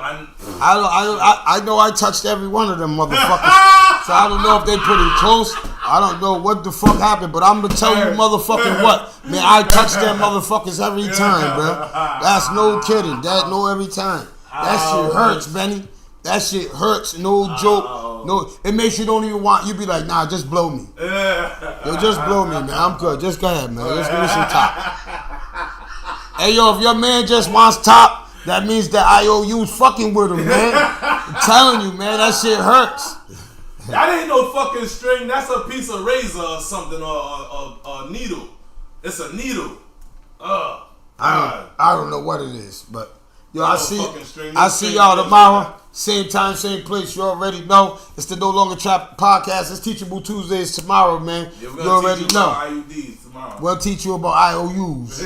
I know I touched every one of them motherfuckers. So I don't know if they put it close. I don't know what the fuck happened, but I'm gonna tell you motherfucking what. Man, I touch them motherfuckers every time, bro. That's no kidding. Every time. That shit hurts, Benny. That shit hurts. No joke. No, it makes you don't even want. You be like, nah, just blow me. Yo, just blow me, man. I'm good. Just go ahead, man. Just give me some top. Hey, yo, if your man just wants top, that means that IOU's fucking with him, man. I'm telling you, man, that shit hurts. That ain't no fucking string. That's a piece of razor or something, or a needle. It's a needle. I don't know what it is, but yo, I see y'all tomorrow. Same time, same place. You already know. It's the No Longer Trap podcast. It's Teachable Tuesdays tomorrow, man. Yeah, you already know. IUDs tomorrow. We'll teach you about IOUs.